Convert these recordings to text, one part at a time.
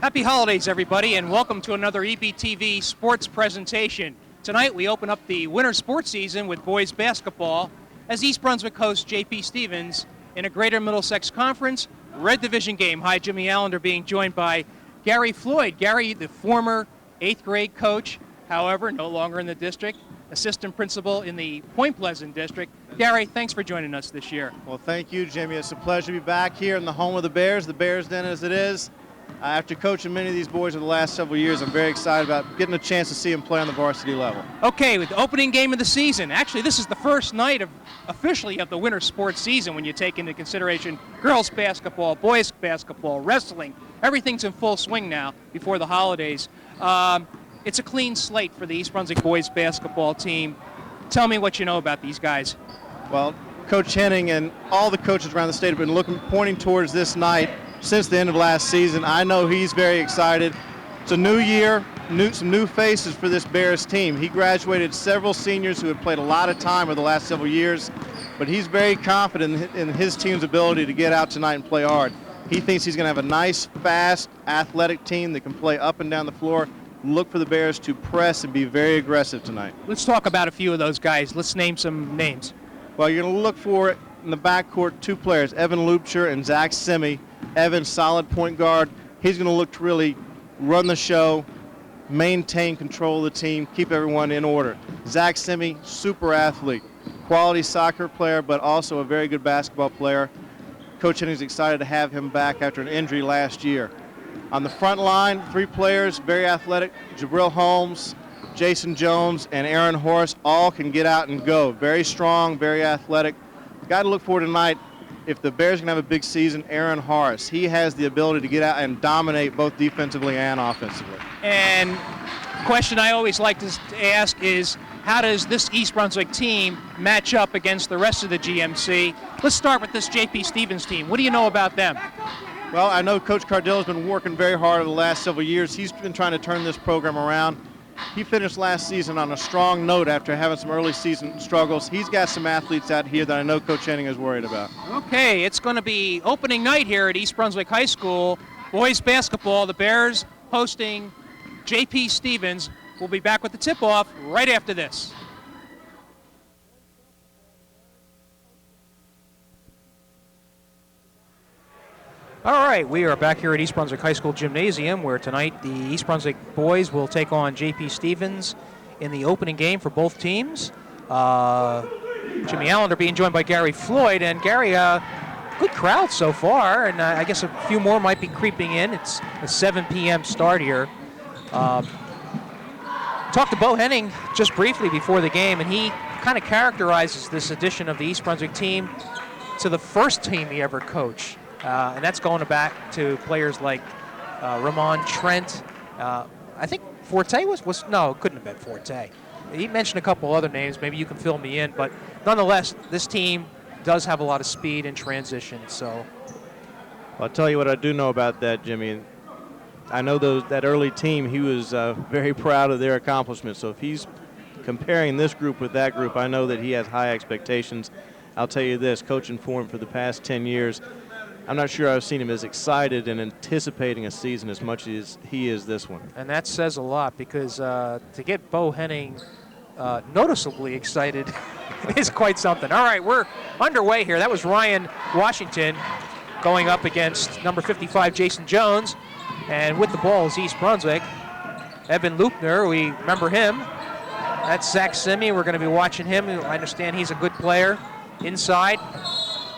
Happy holidays, everybody, and welcome to another EBTV sports presentation. Tonight, we open up the winter sports season with boys basketball as East Brunswick hosts J.P. Stevens in a Greater Middlesex Conference Red Division game. Hi, Jimmy Allinder, being joined by Gary Floyd. Gary, the former 8th grade coach, however, no longer in the district, assistant principal in the Point Pleasant district. Gary, thanks for joining us this year. Well, thank you, Jimmy. It's a pleasure to be back here in the home of the Bears Den as it is. After coaching many of these boys over the last several years, I'm very excited about getting a chance to see them play on the varsity level. Okay, with the opening game of the season. Actually, this is the first night officially of the winter sports season when you take into consideration girls basketball, boys basketball, wrestling. Everything's in full swing now before the holidays. It's a clean slate for the East Brunswick boys basketball team. Tell me what you know about these guys. Well, Coach Henning and all the coaches around the state have been pointing towards this night since the end of last season. I know he's very excited. It's a new year, some new faces for this Bears team. He graduated several seniors who had played a lot of time over the last several years, but he's very confident in his team's ability to get out tonight and play hard. He thinks he's going to have a nice, fast, athletic team that can play up and down the floor. Look for the Bears to press and be very aggressive tonight. Let's talk about a few of those guys. Let's name some names. Well, you're going to look for, in the backcourt, two players, Evan Lupcher and Zach Simi. Evan, solid point guard. He's going to look to really run the show, maintain control of the team, keep everyone in order. Zach Simi, super athlete, quality soccer player, but also a very good basketball player. Coach Henning's excited to have him back after an injury last year. On the front line, three players, very athletic, Jabril Holmes, Jason Jones, and Aaron Horace, all can get out and go. Very strong, very athletic. Got to look for tonight, if the Bears are going to have a big season, Aaron Horace. He has the ability to get out and dominate both defensively and offensively. And question I always like to ask is, how does this East Brunswick team match up against the rest of the GMC? Let's start with this J.P. Stevens team. What do you know about them? Well, I know Coach Cardill's been working very hard over the last several years. He's been trying to turn this program around. He finished last season on a strong note after having some early season struggles. He's got some athletes out here that I know Coach Henning is worried about. Okay, it's going to be opening night here at East Brunswick High School. Boys basketball, the Bears hosting J.P. Stevens. We'll be back with the tip-off right after this. All right, we are back here at East Brunswick High School Gymnasium, where tonight the East Brunswick boys will take on J.P. Stevens in the opening game for both teams. Jimmy Allinder being joined by Gary Floyd. And Gary, good crowd so far, and I guess a few more might be creeping in. It's a 7 p.m. start here. Talked to Bo Henning just briefly before the game, and he kind of characterizes this addition of the East Brunswick team to the first team he ever coached. And that's going back to players like Ramon Trent. I think Forte was no, it couldn't have been Forte. He mentioned a couple other names. Maybe you can fill me in. But nonetheless, this team does have a lot of speed and transition. So, well, I'll tell you what I do know about that, Jimmy. I know that early team, he was very proud of their accomplishments. So if he's comparing this group with that group, I know that he has high expectations. I'll tell you this, coaching for him for the past 10 years, I'm not sure I've seen him as excited and anticipating a season as much as he is this one. And that says a lot, because to get Bo Henning noticeably excited is quite something. All right, we're underway here. That was Ryan Washington going up against number 55, Jason Jones. And with the ball is East Brunswick. Evan Lupner, we remember him. That's Zach Simi. We're going to be watching him. I understand he's a good player inside.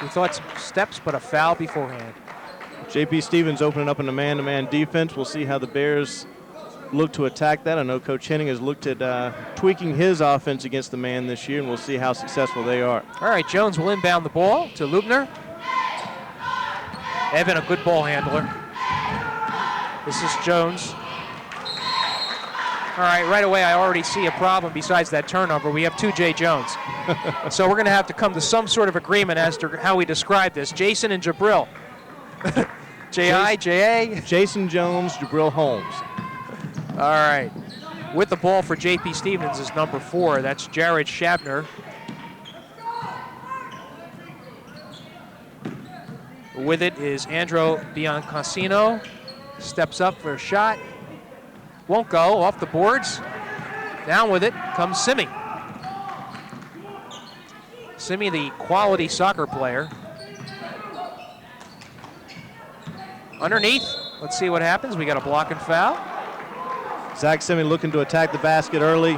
We thought some steps, but a foul beforehand. J.P. Stevens opening up in a man-to-man defense. We'll see how the Bears look to attack that. I know Coach Henning has looked at tweaking his offense against the man this year, and we'll see how successful they are. All right, Jones will inbound the ball to Lupner. Evan, a good ball handler. This is Jones. All right away, I already see a problem besides that turnover. We have two J. Jones. So we're going to have to come to some sort of agreement as to how we describe this. Jason and Jabril. J.I., J.A.? Jason Jones, Jabril Holmes. All right. With the ball for J.P. Stevens is number 4. That's Jared Shabner. With it is Andro Biancasino. Steps up for a shot. Won't go, off the boards. Down with it comes Simi. Simi, the quality soccer player. Underneath, let's see what happens. We got a block and foul. Zach Simi looking to attack the basket early.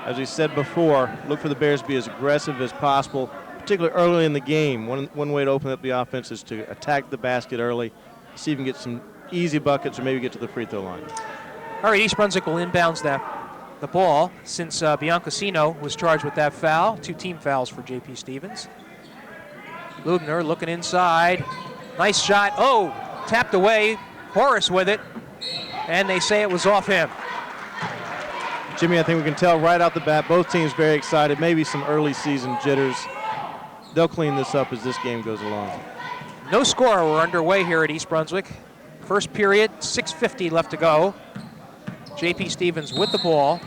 As we said before, look for the Bears to be as aggressive as possible, particularly early in the game. One way to open up the offense is to attack the basket early, see if you can get some easy buckets or maybe get to the free throw line. All right, East Brunswick will inbounds the ball since Biancasino was charged with that foul. 2 team fouls for J.P. Stevens. Lubner looking inside. Nice shot. Oh, tapped away. Horace with it. And they say it was off him. Jimmy, I think we can tell right out the bat, both teams very excited. Maybe some early season jitters. They'll clean this up as this game goes along. No score. We're underway here at East Brunswick. First period, 6:50 left to go. J.P. Stevens with the ball.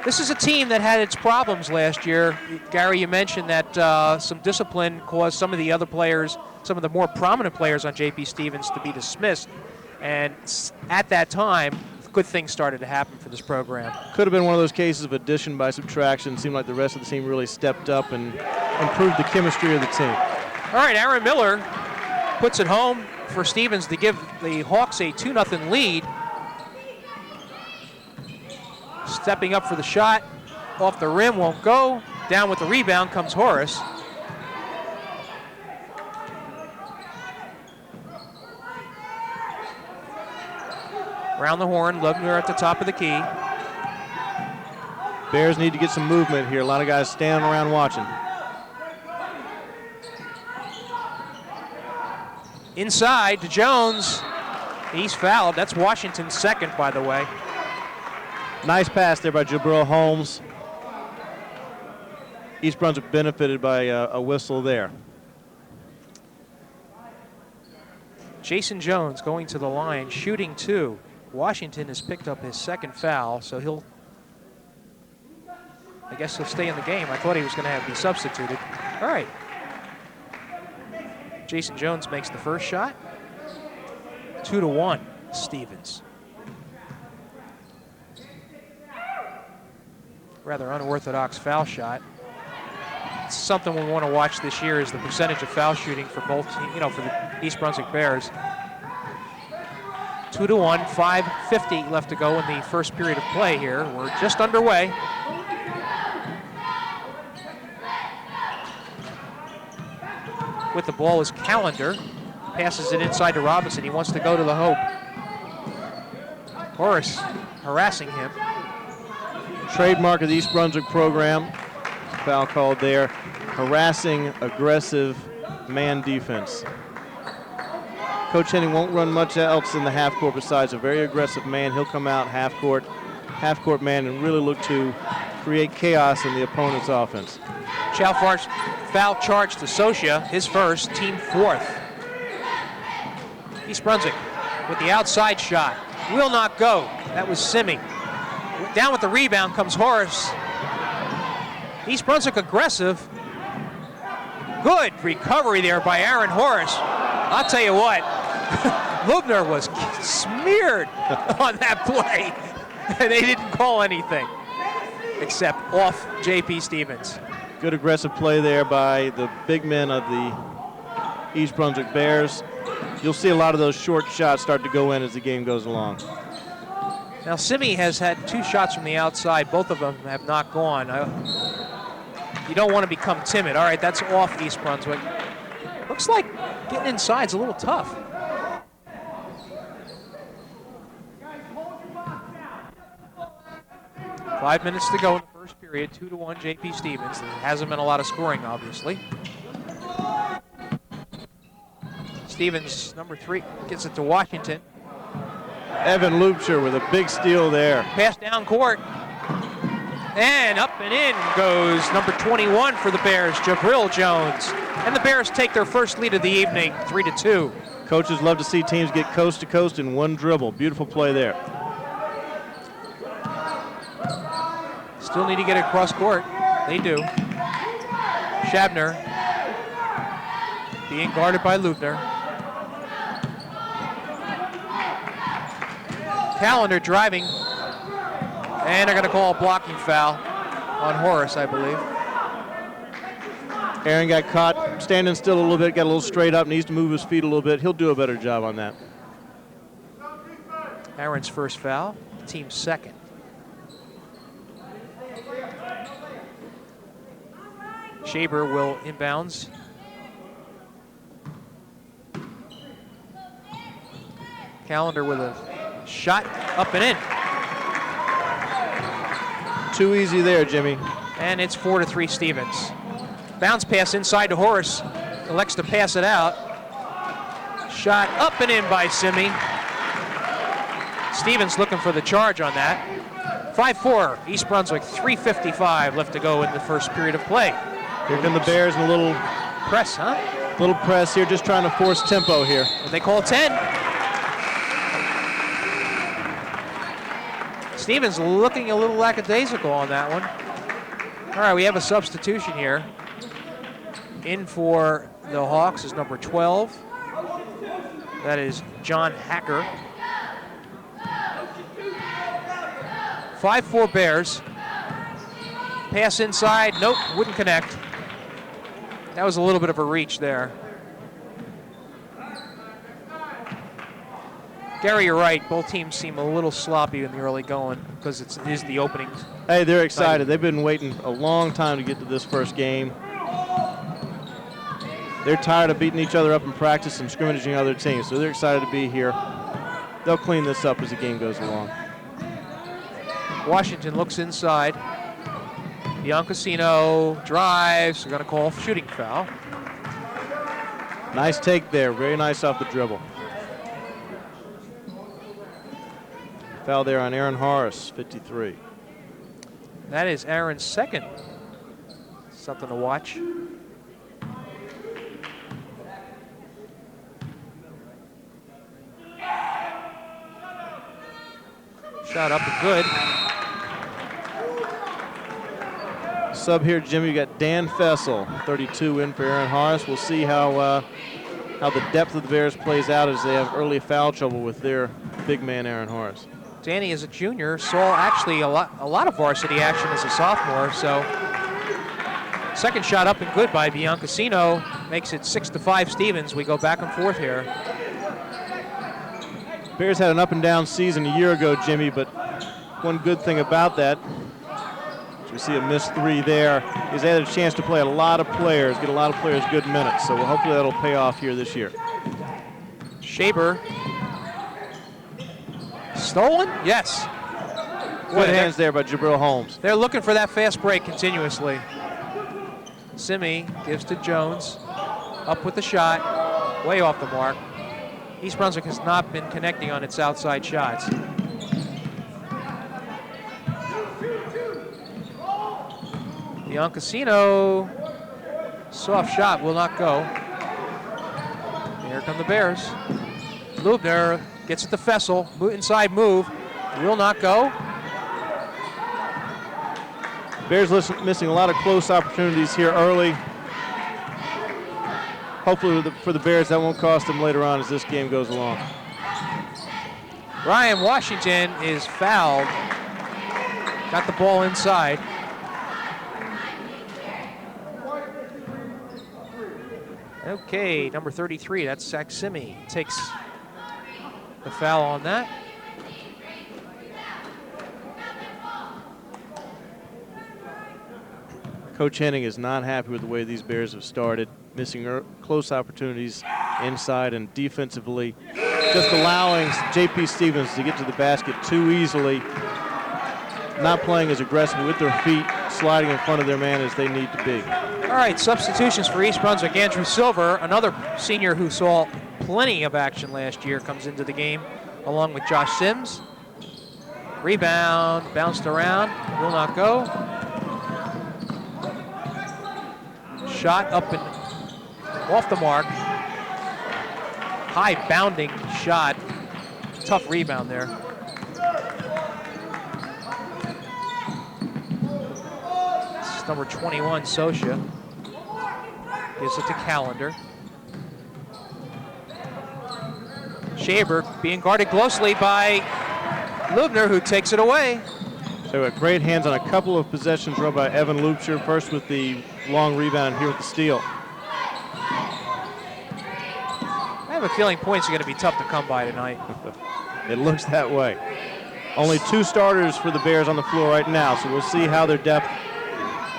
This is a team that had its problems last year. Gary, you mentioned that some discipline caused some of the other players, some of the more prominent players on J.P. Stevens to be dismissed. And at that time, good things started to happen for this program. Could have been one of those cases of addition by subtraction. Seemed like the rest of the team really stepped up and improved the chemistry of the team. All right, Aaron Miller puts it home for Stevens to give the Hawks a 2-0 lead. Stepping up for the shot, off the rim, won't go. Down with the rebound comes Horace. Around the horn, Lubner at the top of the key. Bears need to get some movement here. A lot of guys standing around watching. Inside to Jones. He's fouled. That's Washington's second, by the way. Nice pass there by Jabril Holmes. East Brunswick benefited by a whistle there. Jason Jones going to the line, shooting 2. Washington has picked up his second foul, so I guess he'll stay in the game. I thought he was going to have to be substituted. All right. Jason Jones makes the first shot. 2-1, Stevens. Rather unorthodox foul shot. It's something we want to watch this year is the percentage of foul shooting for both, for the East Brunswick Bears. 2-1, 5:50 left to go in the first period of play here. We're just underway. With the ball is Calendar. Passes it inside to Robinson. He wants to go to the Hope. Horace harassing him. Trademark of the East Brunswick program. Foul called there. Harassing, aggressive man defense. Coach Henning won't run much else in the half court besides a very aggressive man. He'll come out half court man and really look to create chaos in the opponent's offense. Foul charge to Socia, his first, team 4th. East Brunswick with the outside shot. Will not go. That was Simi. Down with the rebound comes Horace. East Brunswick aggressive. Good recovery there by Aaron Horace. I'll tell you what, Lubner was smeared on that play. They didn't call anything except off J.P. Stevens. Good aggressive play there by the big men of the East Brunswick Bears. You'll see a lot of those short shots start to go in as the game goes along. Now, Simi has had 2 shots from the outside. Both of them have not gone. You don't want to become timid. All right, that's off East Brunswick. Looks like getting inside's a little tough. Five minutes to go in the first period. 2-1 J.P. Stevens. There hasn't been a lot of scoring, obviously. Stevens, number 3, gets it to Washington. Evan Lubscher with a big steal there. Pass down court. And up and in goes number 21 for the Bears, Jabril Jones. And the Bears take their first lead of the evening, 3-2. Coaches love to see teams get coast to coast in one dribble. Beautiful play there. Still need to get it across court. They do. Shabner being guarded by Lubner. Allinder driving. And they're going to call a blocking foul on Horace, I believe. Aaron got caught standing still a little bit, got a little straight up, needs to move his feet a little bit. He'll do a better job on that. Aaron's first foul, team's second. Shaber will inbounds. Allinder with a shot up and in. Too easy there, Jimmy. And it's 4-3 Stevens. Bounce pass inside to Horace. Elects to pass it out. Shot up and in by Simi. Stevens looking for the charge on that. 5-4, East Brunswick, 3:55 left to go in the first period of play. Here come the Bears in a little press, huh? Little press here, just trying to force tempo here. And they call 10. Stevens looking a little lackadaisical on that one. All right, we have a substitution here. In for the Hawks is number 12. That is John Hacker. 5-4 Bears. Pass inside, nope, wouldn't connect. That was a little bit of a reach there. Gary, you're right. Both teams seem a little sloppy in the early going because it is the opening. Hey, they're excited. They've been waiting a long time to get to this first game. They're tired of beating each other up in practice and scrimmaging other teams, so they're excited to be here. They'll clean this up as the game goes along. Washington looks inside. Biancasino drives. They're going to call shooting foul. Nice take there. Very nice off the dribble. Foul there on Aaron Horace, 53. That is Aaron's second. Something to watch. Shot up and good. Sub here, Jimmy, you got Dan Fessel, 32 in for Aaron Horace. We'll see how the depth of the Bears plays out as they have early foul trouble with their big man, Aaron Horace. Danny is a junior, saw actually a lot of varsity action as a sophomore, so second shot up and good by Biancasino makes it 6-5 Stevens. We go back and forth here. Bears had an up and down season a year ago, Jimmy, but one good thing about that, as we see a missed three there, is they had a chance to play a lot of players, get a lot of players good minutes, so hopefully that'll pay off here this year. Shaber. Stolen? Yes. Good hands there by Jabril Holmes. They're looking for that fast break continuously. Simi gives to Jones. Up with the shot. Way off the mark. East Brunswick has not been connecting on its outside shots. Biancasino. Soft shot will not go. Here come the Bears. Lubner gets it to Fessel, inside move, will not go. Bears missing a lot of close opportunities here early. Hopefully for the Bears that won't cost them later on as this game goes along. Ryan Washington is fouled. Got the ball inside. Okay, number 33, that's Saximi, takes the foul on that. Coach Henning is not happy with the way these Bears have started, missing close opportunities inside and defensively, just allowing J.P. Stevens to get to the basket too easily, not playing as aggressive with their feet, sliding in front of their man as they need to be. All right, substitutions for East Brunswick. Andrew Silver, another senior who saw plenty of action last year, comes into the game along with Josh Sims. Rebound, bounced around, will not go. Shot up and off the mark. High bounding shot. Tough rebound there. This is number 21, Sosha. Gives it to Allinder. Shaber being guarded closely by Lubner, who takes it away. So great hands on a couple of possessions run by Evan Lubscher, first with the long rebound and here with the steal. I have a feeling points are going to be tough to come by tonight. It looks that way. Only 2 starters for the Bears on the floor right now, so we'll see how their depth,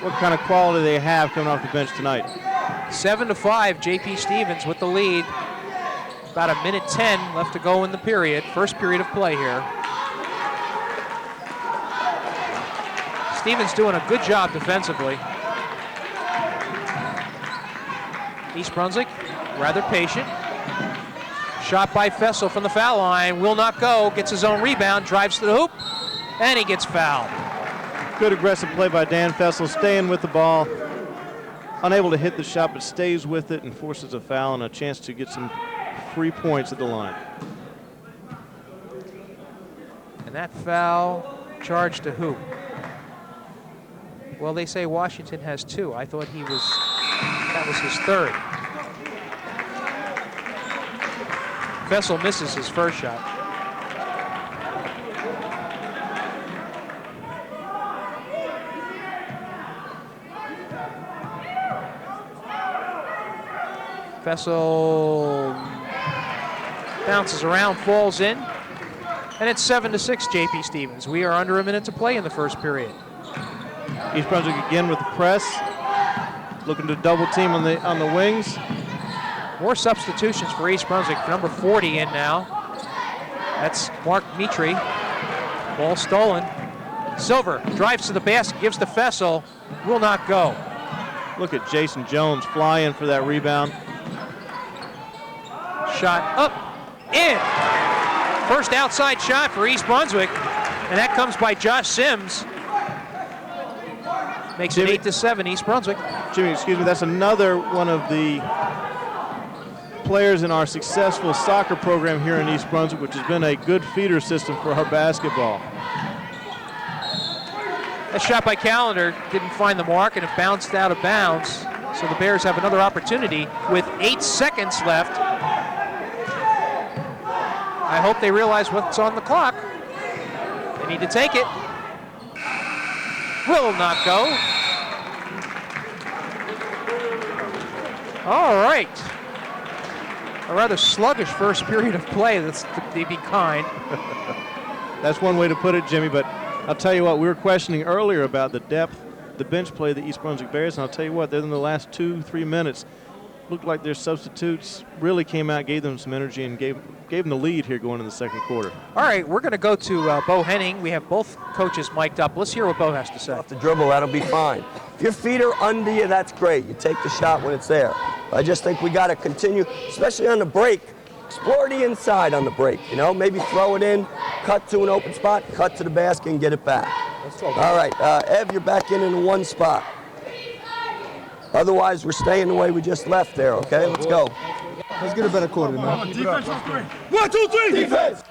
what kind of quality they have coming off the bench tonight. 7-5, J.P. Stevens with the lead. About 1:10 left to go in the period. First period of play here. Stevens doing a good job defensively. East Brunswick rather patient. Shot by Fessel from the foul line, will not go, gets his own rebound, drives to the hoop, and he gets fouled. Good aggressive play by Dan Fessel, staying with the ball. Unable to hit the shot, but stays with it and forces a foul and a chance to get some free points at the line. And that foul charged to who? Well, they say Washington has 2. I thought that was his 3rd. Fessel misses his first shot. Fessel bounces around, falls in, and it's 7-6 J.P. Stevens. We are under a minute to play in the first period. East Brunswick again with the press, looking to double team on the wings. More substitutions for East Brunswick. Number 40 in now. That's Mark Mitri. Ball stolen. Silver drives to the basket, gives to Fessel, will not go. Look at Jason Jones fly in for that rebound. Shot up, in. First outside shot for East Brunswick, and that comes by Josh Sims. Makes it 8-7 East Brunswick. Jimmy, excuse me, that's another one of the players in our successful soccer program here in East Brunswick, which has been a good feeder system for our basketball. That shot by Callender didn't find the mark, and it bounced out of bounds. So the Bears have another opportunity with 8 seconds left. I hope they realize what's on the clock. They need to take it. Will not go. All right. A rather sluggish first period of play. That's to be kind. That's one way to put it, Jimmy, but I'll tell you what, we were questioning earlier about the depth, the bench play of the East Brunswick Bears, and I'll tell you what, in the last 2-3 minutes, looked like their substitutes really came out, gave them some energy, and gave them the lead here going in the second quarter. All right, we're going to go to Bo Henning. We have both coaches mic'd up. Let's hear what Bo has to say. Off the dribble, that'll be fine. If your feet are under you, that's great. You take the shot when it's there. I just think we got to continue, especially on the break. Explore the inside on the break, you know, maybe throw it in, cut to an open spot, cut to the basket, and get it back. All right, Ev, you're back in one spot. Otherwise, we're staying the way we just left there, okay? Let's go. Let's get a better quarter, man. Defense on 3. 1, 2, 3, defense!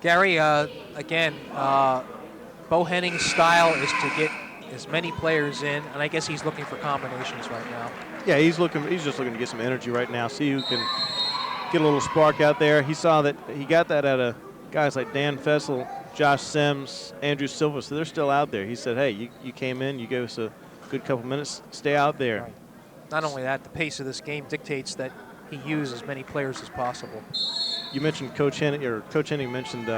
Gary, again, Bo Henning's style is to get as many players in, and I guess he's looking for combinations right now. Yeah, he's just looking to get some energy right now, see who can get a little spark out there. He saw that he got that out of guys like Dan Fessel, Josh Sims, Andrew Silva, so they're still out there. He said, hey, you came in, you gave us a good couple minutes, stay out there. Right. Not only that, the pace of this game dictates that he use as many players as possible. You mentioned Coach Henning mentioned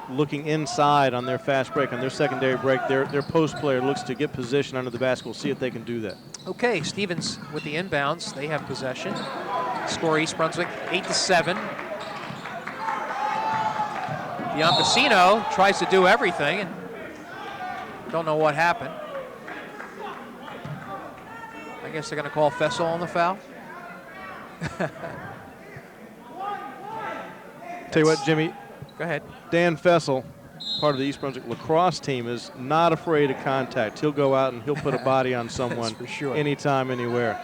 looking inside on their fast break, on their secondary break. Their post player looks to get position under the basket. We'll see if they can do that. Okay, Stevens with the inbounds. They have possession. Score East Brunswick 8-7. Biancasino tries to do everything and don't know what happened. I guess they're going to call Fessel on the foul. Tell you what, Jimmy. Go ahead. Dan Fessel, part of the East Brunswick lacrosse team, is not afraid of contact. He'll go out and he'll put a body on someone for sure. Anytime, anywhere.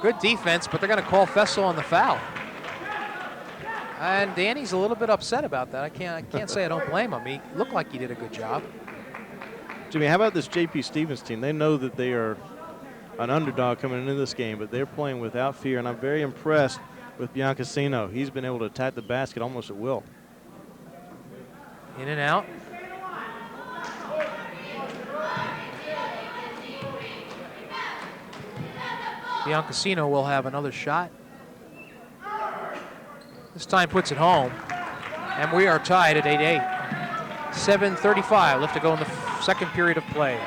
Good defense, but they're going to call Fessel on the foul. And Danny's a little bit upset about that. I can't say I don't blame him. He looked like he did a good job. Jimmy, how about this J.P. Stevens team? They know that they are an underdog coming into this game, but they're playing without fear, and I'm very impressed with Biancasino. He's been able to attack the basket almost at will. In and out. Biancasino will have another shot. This time puts it home. And we are tied at 8-8. 7:35 left to go in the second period of play.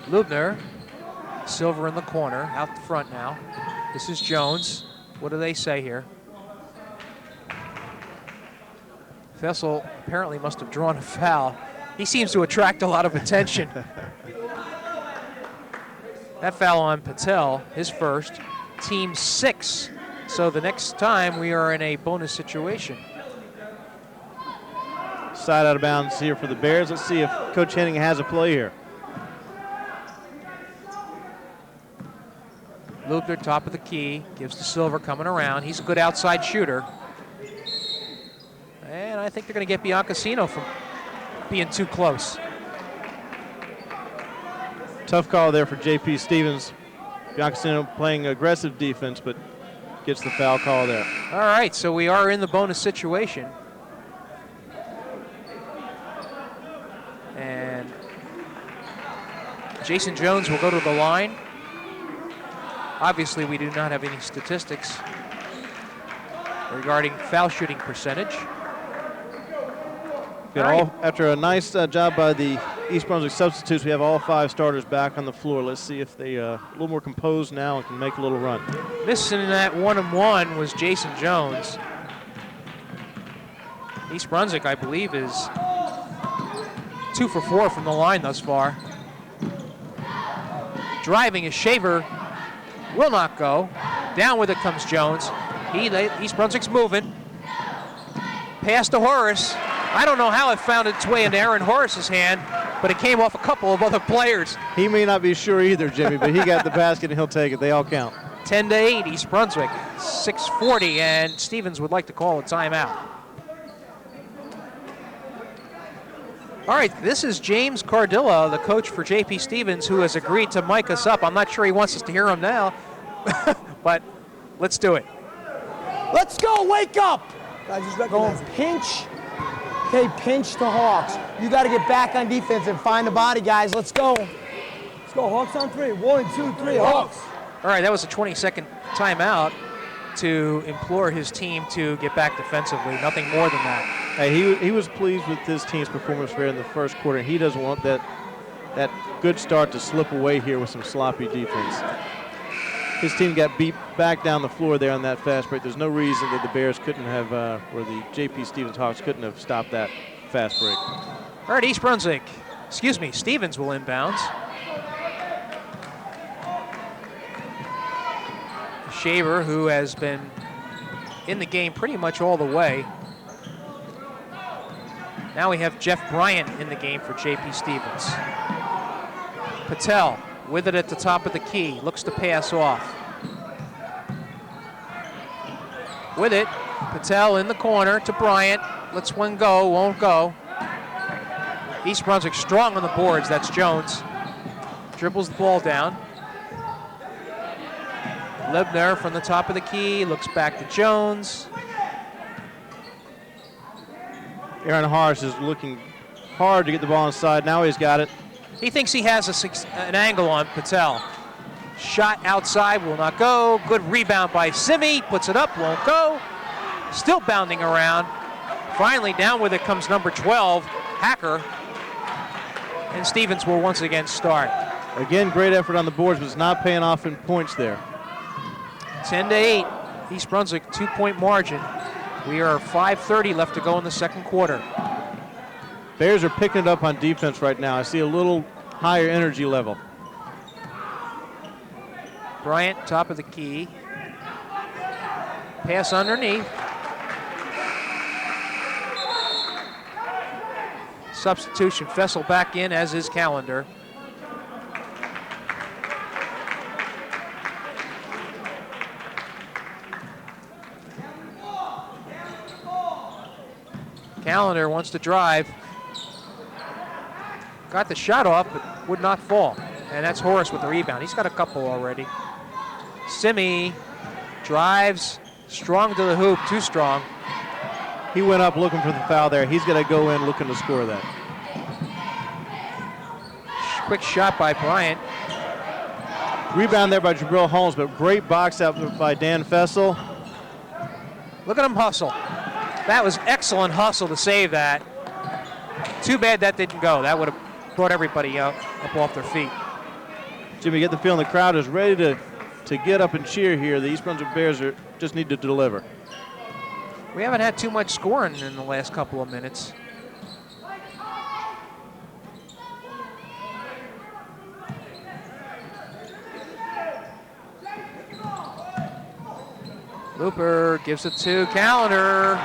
Lubner, Silver in the corner, out the front now. This is Jones. What do they say here? Fessel apparently must have drawn a foul. He seems to attract a lot of attention. That foul on Patel, his first, team 6. So the next time we are in a bonus situation. Side out of bounds here for the Bears. Let's see if Coach Henning has a play here. Lubner, top of the key, gives to Silver coming around. He's a good outside shooter. And I think they're going to get Biancasino from being too close. Tough call there for J.P. Stevens. Biancasino playing aggressive defense, but gets the foul call there. All right, so we are in the bonus situation. And Jason Jones will go to the line. Obviously, we do not have any statistics regarding foul shooting percentage. After a nice job by the East Brunswick substitutes, we have all 5 starters back on the floor. Let's see if they a little more composed now and can make a little run. Missing that 1-and-1 was Jason Jones. East Brunswick, I believe, is 2 for 4 from the line thus far. Driving is Shaver. Will not go. Down with it comes Jones. East Brunswick's moving. Pass to Horace. I don't know how it found its way into Aaron Horace's hand, but it came off a couple of other players. He may not be sure either, Jimmy, but he got the basket and he'll take it. They all count. 10-8, East Brunswick. 6:40, and Stevens would like to call a timeout. All right, this is James Cardilla, the coach for J.P. Stevens, who has agreed to mic us up. I'm not sure he wants us to hear him now, but let's do it. Let's go, wake up! Guys, just go pinch. Okay, pinch to Hawks. You got to get back on defense and find the body, guys. Let's go. Let's go, Hawks on 3. 1, 2, 3, Hawks. All right, that was a 20-second timeout to implore his team to get back defensively. Nothing more than that. Hey, he was pleased with his team's performance there in the first quarter. He doesn't want that good start to slip away here with some sloppy defense. His team got beat back down the floor there on that fast break. There's no reason that the Bears couldn't have, or the J.P. Stevens Hawks couldn't have stopped that fast break. All right, East Brunswick, Stevens will inbounds. Shaver, who has been in the game pretty much all the way. Now we have Jeff Bryant in the game for J.P. Stevens. Patel with it at the top of the key, looks to pass off. With it, Patel in the corner to Bryant. Lets one go, won't go. East Brunswick strong on the boards, that's Jones. Dribbles the ball down. Lebner from the top of the key, looks back to Jones. Aaron Harris is looking hard to get the ball inside. Now he's got it. He thinks he has an angle on Patel. Shot outside, will not go. Good rebound by Simi, puts it up, won't go. Still bounding around. Finally, down with it comes number 12, Hacker. And Stevens will once again start. Again, great effort on the boards, but it's not paying off in points there. 10-8, East Brunswick, 2-point margin. We are 5:30 left to go in the second quarter. Bears are picking it up on defense right now. I see a little higher energy level. Bryant, top of the key. Pass underneath. Substitution, Fessel back in, as is Calendar. Calendar wants to drive. Got the shot off, but would not fall. And that's Horace with the rebound. He's got a couple already. Simi drives strong to the hoop, too strong. He went up looking for the foul there. He's going to go in looking to score that. Quick shot by Bryant. Rebound there by Jabril Holmes, but great box out by Dan Fessel. Look at him hustle. That was excellent hustle to save that. Too bad that didn't go. That would have brought everybody up off their feet. Jimmy, you get the feeling the crowd is ready to get up and cheer here. The East Brunswick Bears just need to deliver. We haven't had too much scoring in the last couple of minutes. Looper gives it to Calendar.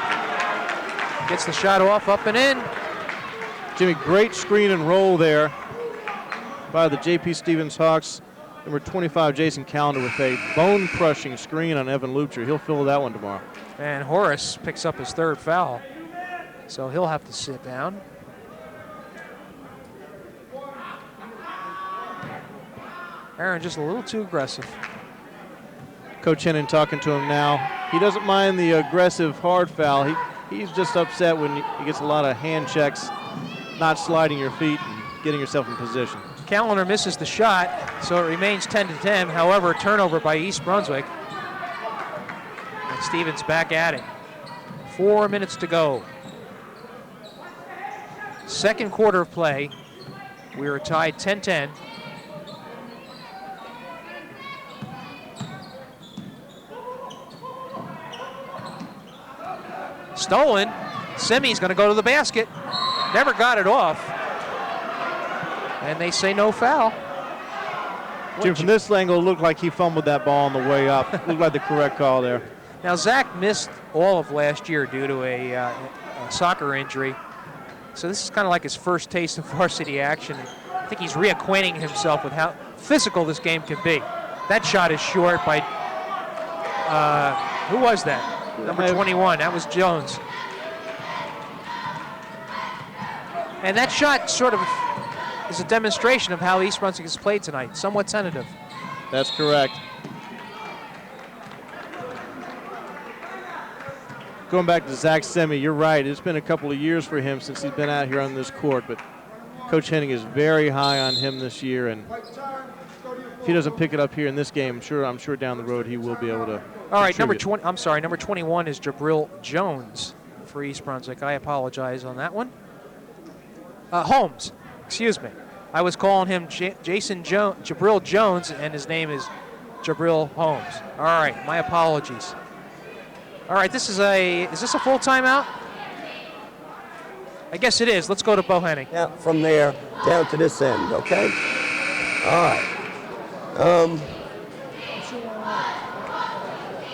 Gets the shot off, up and in. Jimmy, great screen and roll there by the J.P. Stevens Hawks. Number 25, Jason Calendar, with a bone-crushing screen on Evan Lupcher. He'll fill that one tomorrow. And Horace picks up his third foul, so he'll have to sit down. Aaron just a little too aggressive. Coach Henning talking to him now. He doesn't mind the aggressive hard foul. He's just upset when he gets a lot of hand checks, not sliding your feet and getting yourself in position. Calendar misses the shot, so it remains 10-10. However, a turnover by East Brunswick. And Stevens back at it. 4 minutes to go. Second quarter of play. We are tied 10-10. Stolen. Simi's going to go to the basket. Never got it off. And they say no foul. Jim, from this angle, it looked like he fumbled that ball on the way up. Looked like the correct call there. Now, Zach missed all of last year due to a soccer injury. So this is kind of like his first taste of varsity action. I think he's reacquainting himself with how physical this game can be. That shot is short by, who was that? Number 21, that was Jones. And that shot sort of is a demonstration of how East Brunswick has played tonight, somewhat tentative. That's correct. Going back to Zach Semi, you're right. It's been a couple of years for him since he's been out here on this court, but Coach Henning is very high on him this year, and if he doesn't pick it up here in this game, I'm sure down the road he will be able to. All right, number 21 is Jabril Jones for East Brunswick. I apologize on that one. Holmes, excuse me. I was calling him Jabril Jones, and his name is Jabril Holmes. All right, my apologies. All right, is this a full timeout? I guess it is. Let's go to Bo Henning. Yeah, from there down to this end, okay? All right.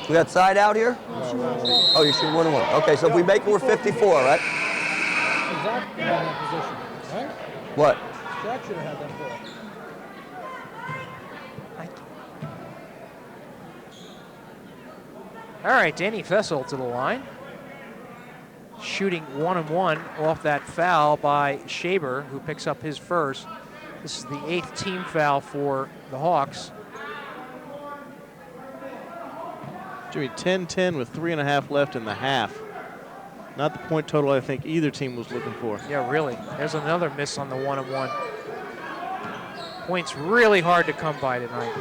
We got side out here? Oh, you shoot 1-1. Okay, so if we make it, we're 54, right? Zach in that position, right? What? Zach should have had that ball. All right, Danny Fessel to the line. Shooting 1-1 off that foul by Shaber, who picks up his first. This is the 8th team foul for the Hawks. Jimmy, 10-10 with 3.5 left in the half. Not the point total I think either team was looking for. Yeah, really. There's another miss on the 1-1. Points really hard to come by tonight.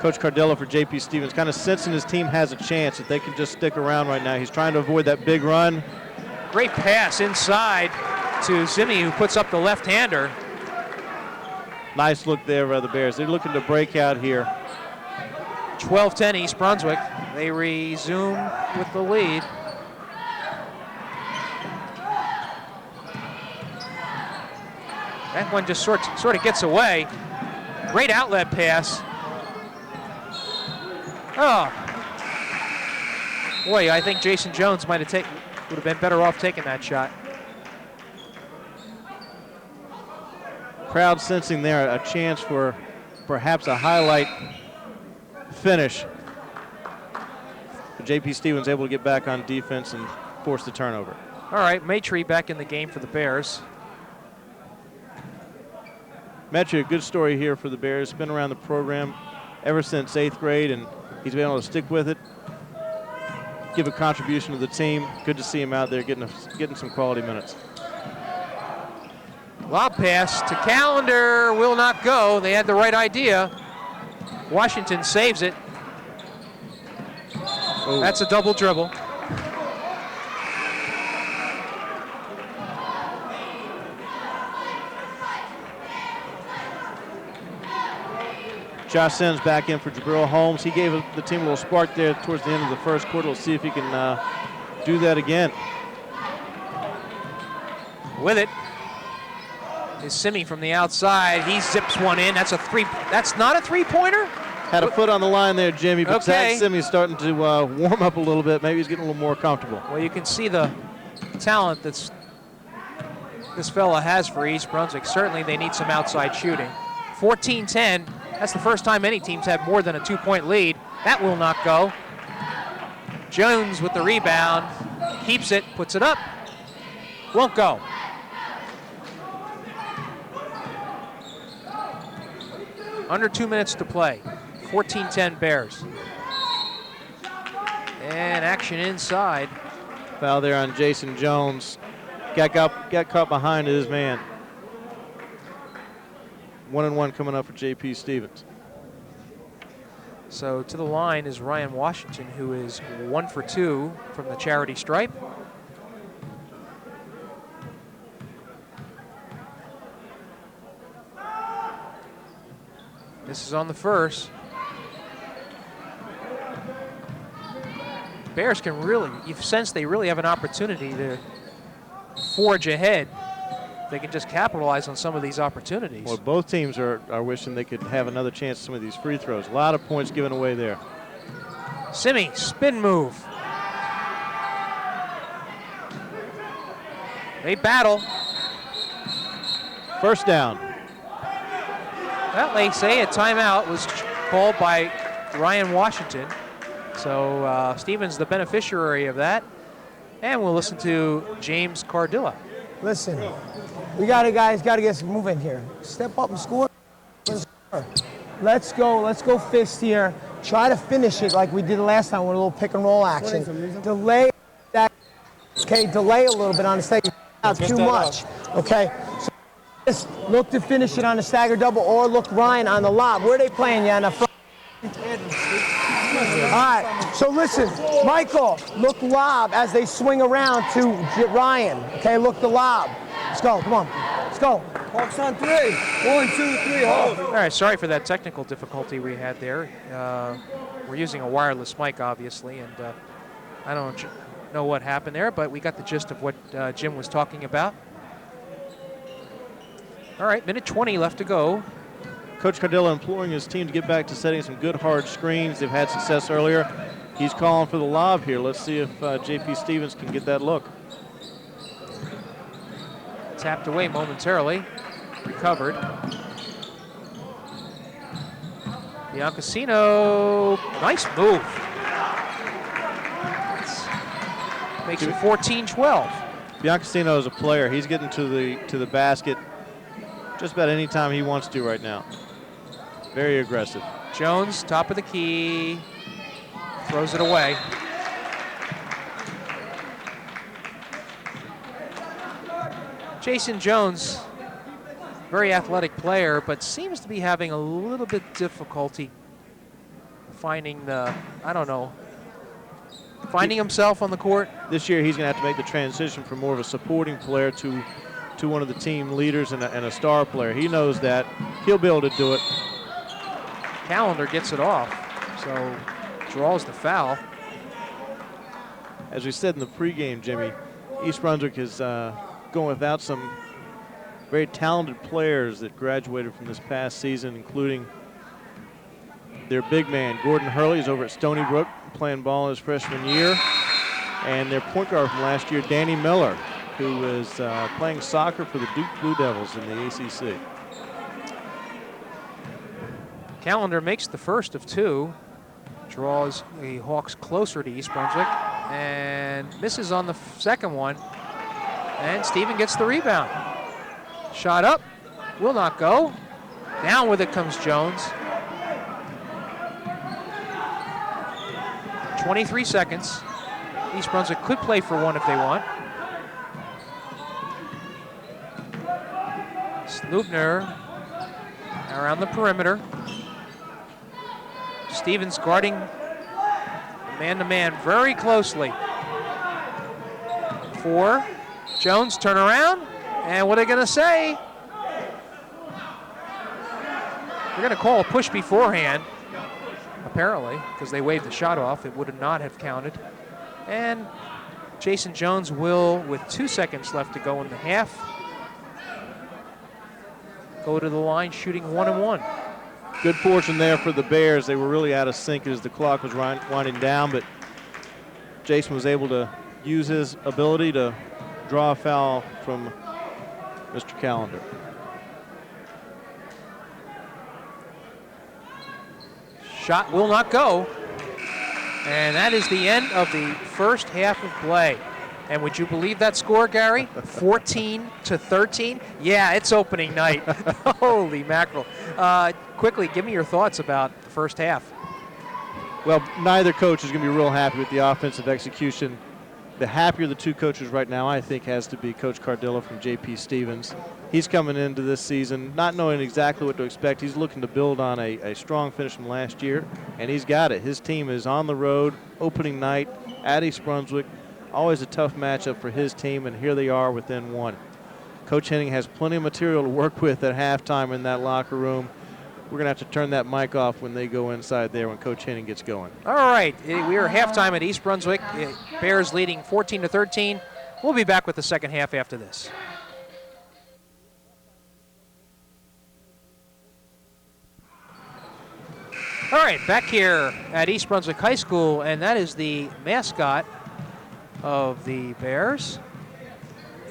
Coach Cardella for J.P. Stevens kind of sensing his team has a chance if they can just stick around right now. He's trying to avoid that big run. Great pass inside to Zimi, who puts up the left-hander. Nice look there by the Bears. They're looking to break out here. 12-10 East Brunswick. They resume with the lead. That one just sort of gets away. Great outlet pass. Oh. Boy, I think Jason Jones would have been better off taking that shot. Crowd sensing there a chance for perhaps a highlight finish. But J.P. Stevens able to get back on defense and force the turnover. All right, Maitrey back in the game for the Bears. Metry, a good story here for the Bears. Been around the program ever since 8th grade, and he's been able to stick with it, give a contribution to the team. Good to see him out there getting some quality minutes. Lob pass to Calendar will not go. They had the right idea. Washington saves it. Ooh. That's a double dribble. Josh Sims back in for Jabril Holmes. He gave the team a little spark there towards the end of the first quarter. We'll see if he can do that again. With it is Simi from the outside. He zips one in. That's a three. That's not a three-pointer? Had a foot on the line there, Jimmy, but Okay. Zach Simi's starting to warm up a little bit. Maybe he's getting a little more comfortable. Well, you can see the talent this fella has for East Brunswick. Certainly they need some outside shooting. 14-10. That's the first time any team's had more than a 2-point lead. That will not go. Jones with the rebound. Keeps it, puts it up. Won't go. Under 2 minutes to play. 14-10 Bears. And action inside. Foul there on Jason Jones. Got caught behind his man. 1-and-1 coming up for J.P. Stevens. So to the line is Ryan Washington, who is 1 for 2 from the charity stripe. This is on the first. Bears can really, you sense they really have an opportunity to forge ahead. They can just capitalize on some of these opportunities. Well, both teams are wishing they could have another chance at some of these free throws. A lot of points given away there. Simi, spin move. They battle. First down. Well, they say a timeout was called by Ryan Washington. So Stevens the beneficiary of that. And we'll listen to James Cardilla. Listen, we guys got to get some movement here. Step up and score. Let's go fist here. Try to finish it like we did last time with a little pick and roll action. Delay that. Okay, delay a little bit on the stagger. Not too much. Okay. So just look to finish it on the stagger double or look Ryan on the lob. Where are they playing you on the front? All right, so listen, Michael, look lob as they swing around to Ryan. Okay, look the lob. Let's go, come on, let's go. Hawks on 3. 1, 2, 3, Hawks. All right, sorry for that technical difficulty we had there. We're using a wireless mic, obviously, and I don't know what happened there, but we got the gist of what Jim was talking about. All right, minute 20 left to go. Coach Cardilla imploring his team to get back to setting some good hard screens. They've had success earlier. He's calling for the lob here. Let's see if J.P. Stevens can get that look. Tapped away momentarily. Recovered. Biancasino, nice move. Makes it 14-12. Biancasino is a player. He's getting to the basket just about any time he wants to right now. Very aggressive. Jones, top of the key, throws it away. Jason Jones, very athletic player, but seems to be having a little bit difficulty finding finding himself on the court. This year he's going to have to make the transition from more of a supporting player to one of the team leaders and a star player. He knows that. He'll be able to do it. Calendar gets it off, so draws the foul. As we said in the pregame, Jimmy, East Brunswick is going without some very talented players that graduated from this past season, including their big man, Gordon Hurley, is over at Stony Brook playing ball in his freshman year, and their point guard from last year, Danny Miller, who is playing soccer for the Duke Blue Devils in the ACC. Calendar makes the first of two, draws the Hawks closer to East Brunswick, and misses on the second one, and Steven gets the rebound. Shot up, will not go. Down with it comes Jones. 23 seconds. East Brunswick could play for one if they want. Lubner around the perimeter. Stevens guarding man-to-man very closely. 4. Jones turn around, and what are they going to say? They're going to call a push beforehand, apparently, because they waved the shot off. It would not have counted. And Jason Jones will, with 2 seconds left to go in the half, go to the line shooting 1-and-1. Good fortune there for the Bears. They were really out of sync as the clock was winding down, but Jason was able to use his ability to draw a foul from Mr. Calendar. Shot will not go. And that is the end of the first half of play. And would you believe that score, Gary? 14-13? Yeah, it's opening night. Holy mackerel. Quickly, give me your thoughts about the first half. Well, neither coach is going to be real happy with the offensive execution. The happier the two coaches right now, I think, has to be Coach Cardillo from J.P. Stevens. He's coming into this season not knowing exactly what to expect. He's looking to build on a strong finish from last year, and he's got it. His team is on the road, opening night at East Brunswick. Always a tough matchup for his team, and here they are within one. Coach Henning has plenty of material to work with at halftime in that locker room. We're going to have to turn that mic off when they go inside there when Coach Henning gets going. All right, we are halftime at East Brunswick. Bears leading 14-13. We'll be back with the second half after this. All right, back here at East Brunswick High School, and that is the mascot of the Bears.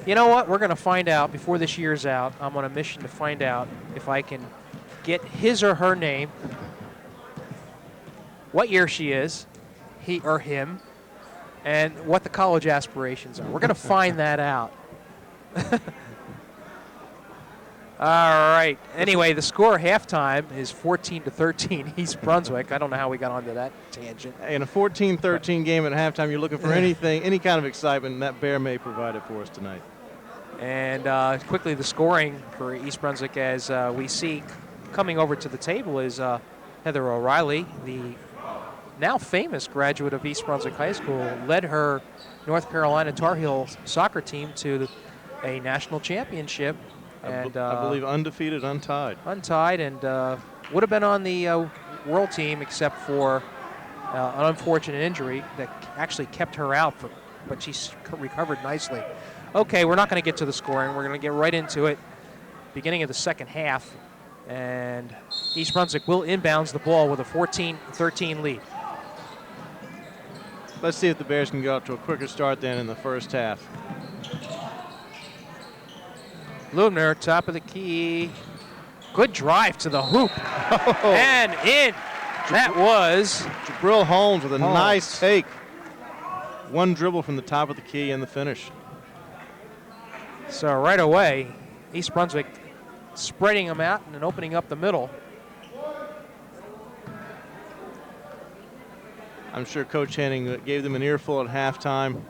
You know what? We're going to find out before this year's out. I'm on a mission to find out if I can get his or her name, what year she is, he or him, and what the college aspirations are. We're going to find that out. All right. Anyway, the score halftime is 14-13 East Brunswick. I don't know how we got onto that tangent. In a 14-13 game at halftime, you're looking for anything, any kind of excitement, and that Bear may provide it for us tonight. And quickly, the scoring for East Brunswick, as we see coming over to the table, is Heather O'Reilly, the now famous graduate of East Brunswick High School, led her North Carolina Tar Heels soccer team to a national championship. And I believe undefeated, untied. Untied, and would have been on the world team except for an unfortunate injury that actually kept her out, but she's recovered nicely. Okay, we're not going to get to the scoring. We're going to get right into it. Beginning of the second half, and East Brunswick will inbounds the ball with a 14-13 lead. Let's see if the Bears can go out to a quicker start than in the first half. Lubner, top of the key. Good drive to the hoop. And in. That was Jabril Holmes with a nice take. One dribble from the top of the key and the finish. So right away, East Brunswick spreading them out and then opening up the middle. I'm sure Coach Henning gave them an earful at halftime.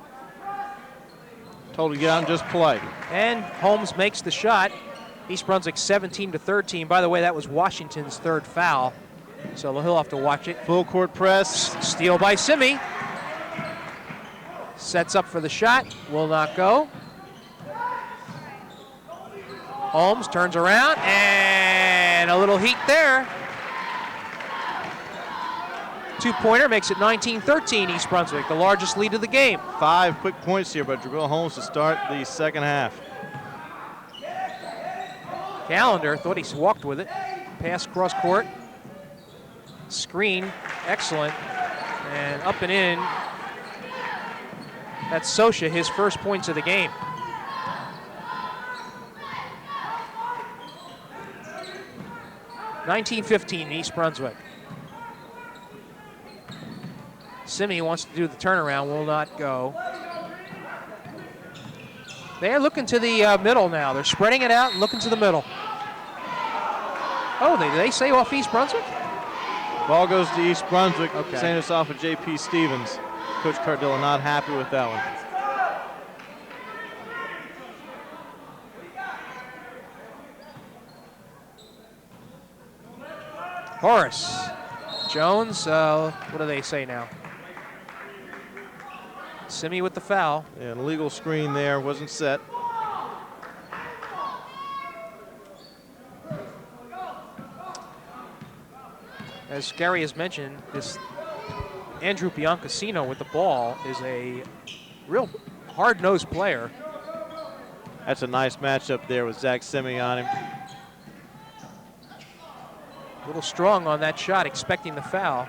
Told to get out and just play. And Holmes makes the shot. East Brunswick 17-13. By the way, that was Washington's third foul, so he'll have to watch it. Full court press. Steal by Simi. Sets up for the shot. Will not go. Holmes turns around, and a little heat there. Two-pointer makes it 19-13 East Brunswick, the largest lead of the game. 5 quick points here by Jabril Holmes to start the second half. Calendar thought he walked with it. Pass cross court. Screen, excellent. And up and in. That's Sosha, his first points of the game. (19-15) East Brunswick. Simi wants to do the turnaround, will not go. They're looking to the middle now. They're spreading it out and looking to the middle. Oh, they say off East Brunswick? Ball goes to East Brunswick. Okay. Saying it's off of J.P. Stevens. Coach Cardilla not happy with that one. Horace. Jones, what do they say now? Simi with the foul. Yeah, an illegal screen there, wasn't set. As Gary has mentioned, this Andrew Biancasino with the ball is a real hard-nosed player. That's a nice matchup there with Zach Simi on him. A little strong on that shot, expecting the foul.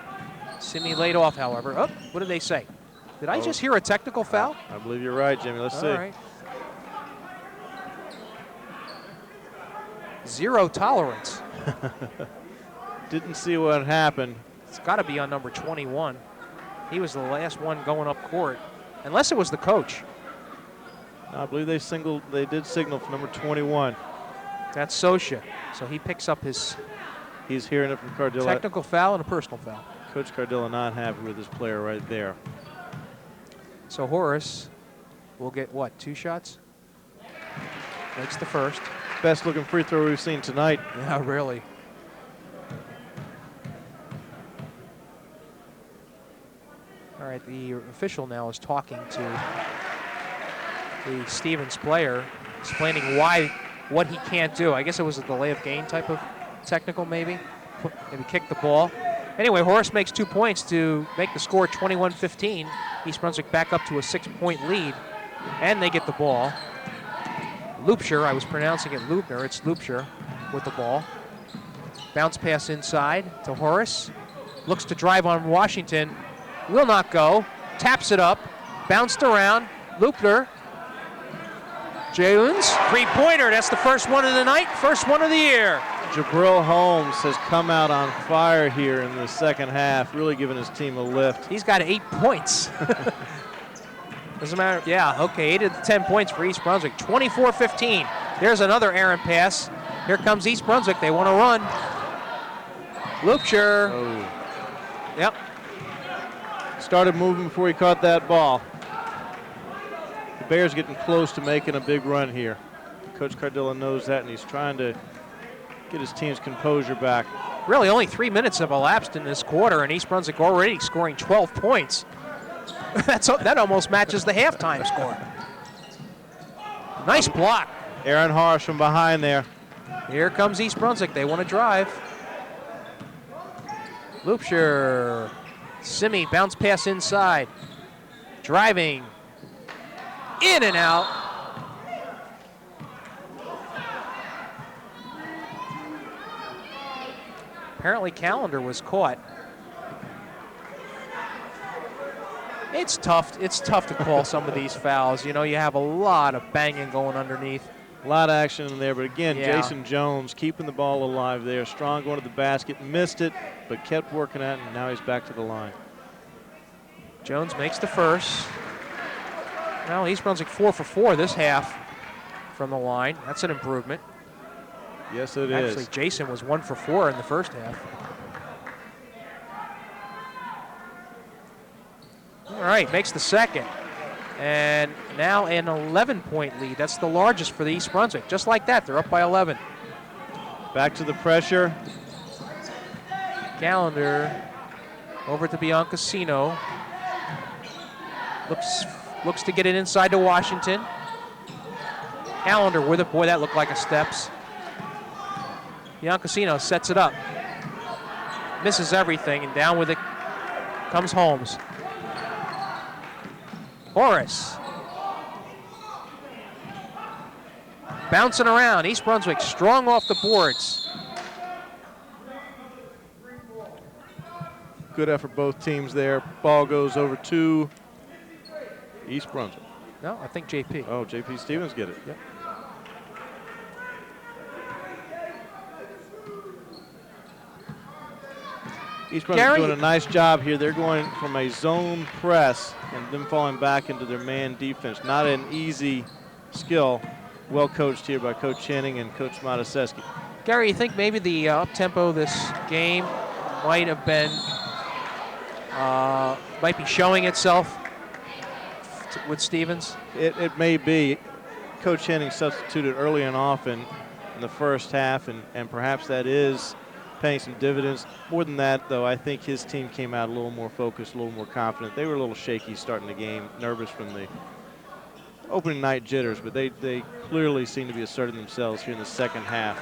Simi laid off, however. Oh, what did they say? Did I just hear a technical foul? I believe you're right, Jimmy. Let's see. All right. Zero tolerance. Didn't see what happened. It's got to be on number 21. He was the last one going up court, unless it was the coach. I believe they did signal for number 21. That's Sosha. So he picks up his He's hearing it from Cardilla. technical foul and a personal foul. Coach Cardilla not happy with his player right there. So Horace will get, what, 2 shots? Makes the first. Best looking free throw we've seen tonight. Yeah, really. All right, the official now is talking to the Stevens player, explaining what he can't do. I guess it was a delay of game type of technical, maybe kick the ball. Anyway, Horace makes 2 points to make the score 21-15. East Brunswick back up to a 6-point lead, and they get the ball. Loopshire, I was pronouncing it Loopner, it's Loopshire with the ball. Bounce pass inside to Horace. Looks to drive on Washington. Will not go. Taps it up. Bounced around. Loopner. Jones. 3-pointer. That's the first one of the night. First one of the year. Jabril Holmes has come out on fire here in the second half, really giving his team a lift. He's got 8 points. Doesn't matter. Yeah, okay, 8 of the 10 points for East Brunswick. 24-15. There's another errant pass. Here comes East Brunswick. They want to run. Loopshire. Oh. Yep. Started moving before he caught that ball. The Bears getting close to making a big run here. Coach Cardilla knows that, and he's trying to get his team's composure back. Really, only 3 minutes have elapsed in this quarter, and East Brunswick already scoring 12 points. That almost matches the halftime score. Nice block. Aaron Harsh from behind there. Here comes East Brunswick. They want to drive. Loopshire. Simi, bounce pass inside. Driving. In and out. Apparently Calendar was caught. It's tough to call some of these fouls. You know, you have a lot of banging going underneath. A lot of action in there, but again, Yeah. Jason Jones keeping the ball alive there. Strong going to the basket, missed it, but kept working at it, and now he's back to the line. Jones makes the first. Now East Brunswick 4 for 4 this half from the line. That's an improvement. Yes, it Actually, is. Jason was 1 for 4 in the first half. All right, makes the second. And now an 11-point lead. That's the largest for the East Brunswick. Just like that, they're up by 11. Back to the pressure. Calendar over to Biancasino. Looks to get it inside to Washington. Calendar with it. Boy, that looked like a steps. Biancasino sets it up. Misses everything, and down with it comes Holmes. Horace. Bouncing around. East Brunswick strong off the boards. Good effort both teams there. Ball goes over to East Brunswick. No, I think JP. Oh, J.P. Stevens get it. Yep. East Brunswick Gary- doing a nice job here. They're going from a zone press and then falling back into their man defense. Not an easy skill. Well coached here by Coach Channing and Coach Mataseski. Gary, you think maybe the up-tempo this game might have been, might be showing itself with Stevens? It may be. Coach Henning substituted early and often in the first half, and perhaps that is paying some dividends. More than that, though, I think his team came out a little more focused, a little more confident. They were a little shaky starting the game, nervous from the opening night jitters, but they clearly seem to be asserting themselves here in the second half.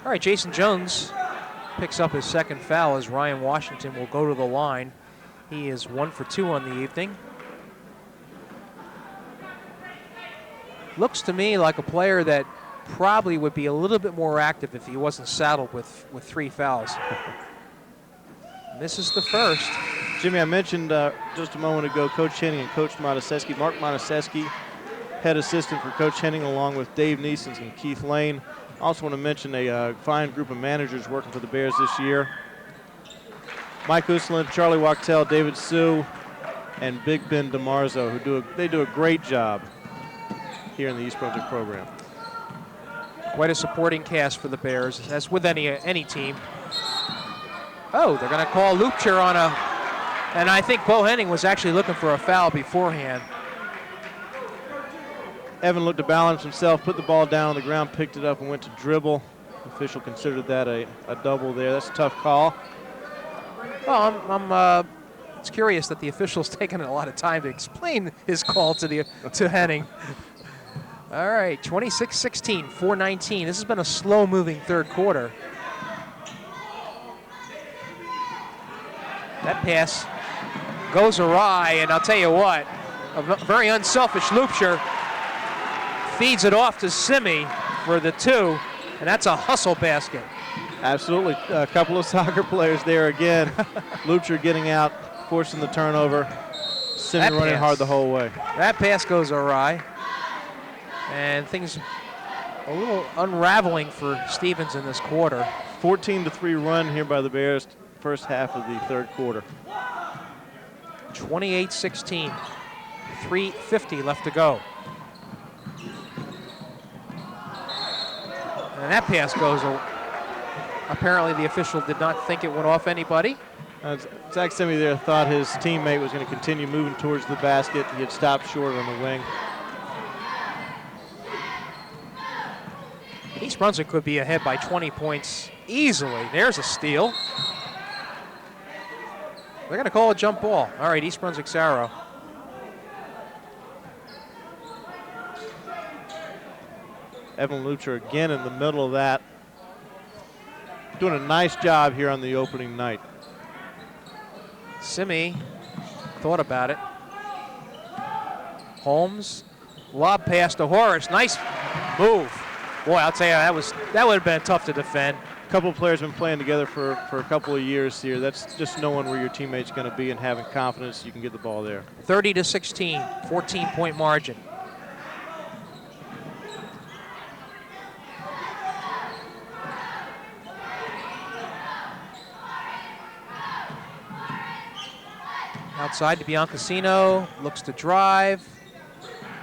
All right, Jason Jones picks up his second foul as Ryan Washington will go to the line. He is 1 for 2 on the evening. Looks to me like a player that probably would be a little bit more active if he wasn't saddled with 3 fouls. This is the first. Jimmy, I mentioned just a moment ago Coach Henning and Coach Monteseschi. Mark Monteseschi, head assistant for Coach Henning, along with Dave Neesons and Keith Lane. I also want to mention a fine group of managers working for the Bears this year. Mike Uslan, Charlie Wachtel, David Sue, and Big Ben DeMarzo, who do a great job here in the East Brunswick program. Quite a supporting cast for the Bears, as with any team. Oh, they're going to call Lupcher on a, and I think Bo Henning was actually looking for a foul beforehand. Evan looked to balance himself, put the ball down on the ground, picked it up, and went to dribble. The official considered that a double there. That's a tough call. Well, it's curious that the official's taken a lot of time to explain his call to Henning. All right, 26-16, 4:19. This has been a slow-moving third quarter. That pass goes awry, and I'll tell you what, a very unselfish Lupcher feeds it off to Simi for the 2, and that's a hustle basket. Absolutely. A couple of soccer players there again. Lupcher getting out, forcing the turnover. Simi running hard the whole way. That pass goes awry. And things a little unraveling for Stevens in this quarter. 14-3 run here by the Bears, first half of the third quarter. 28-16, 3:50 left to go. And that pass goes, apparently the official did not think it went off anybody. Zach Simi there thought his teammate was going to continue moving towards the basket. He had stopped short on the wing. East Brunswick could be ahead by 20 points easily. There's a steal. They're going to call a jump ball. All right, East Brunswick's arrow. Evan Lupcher again in the middle of that. Doing a nice job here on the opening night. Simi thought about it. Holmes, lob pass to Horace. Nice move. Boy, I'll tell you, that would have been tough to defend. A couple of players have been playing together for a couple of years here. That's just knowing where your teammate's going to be and having confidence you can get the ball there. 30-16, 14-point margin. Outside to Biancasino, looks to drive,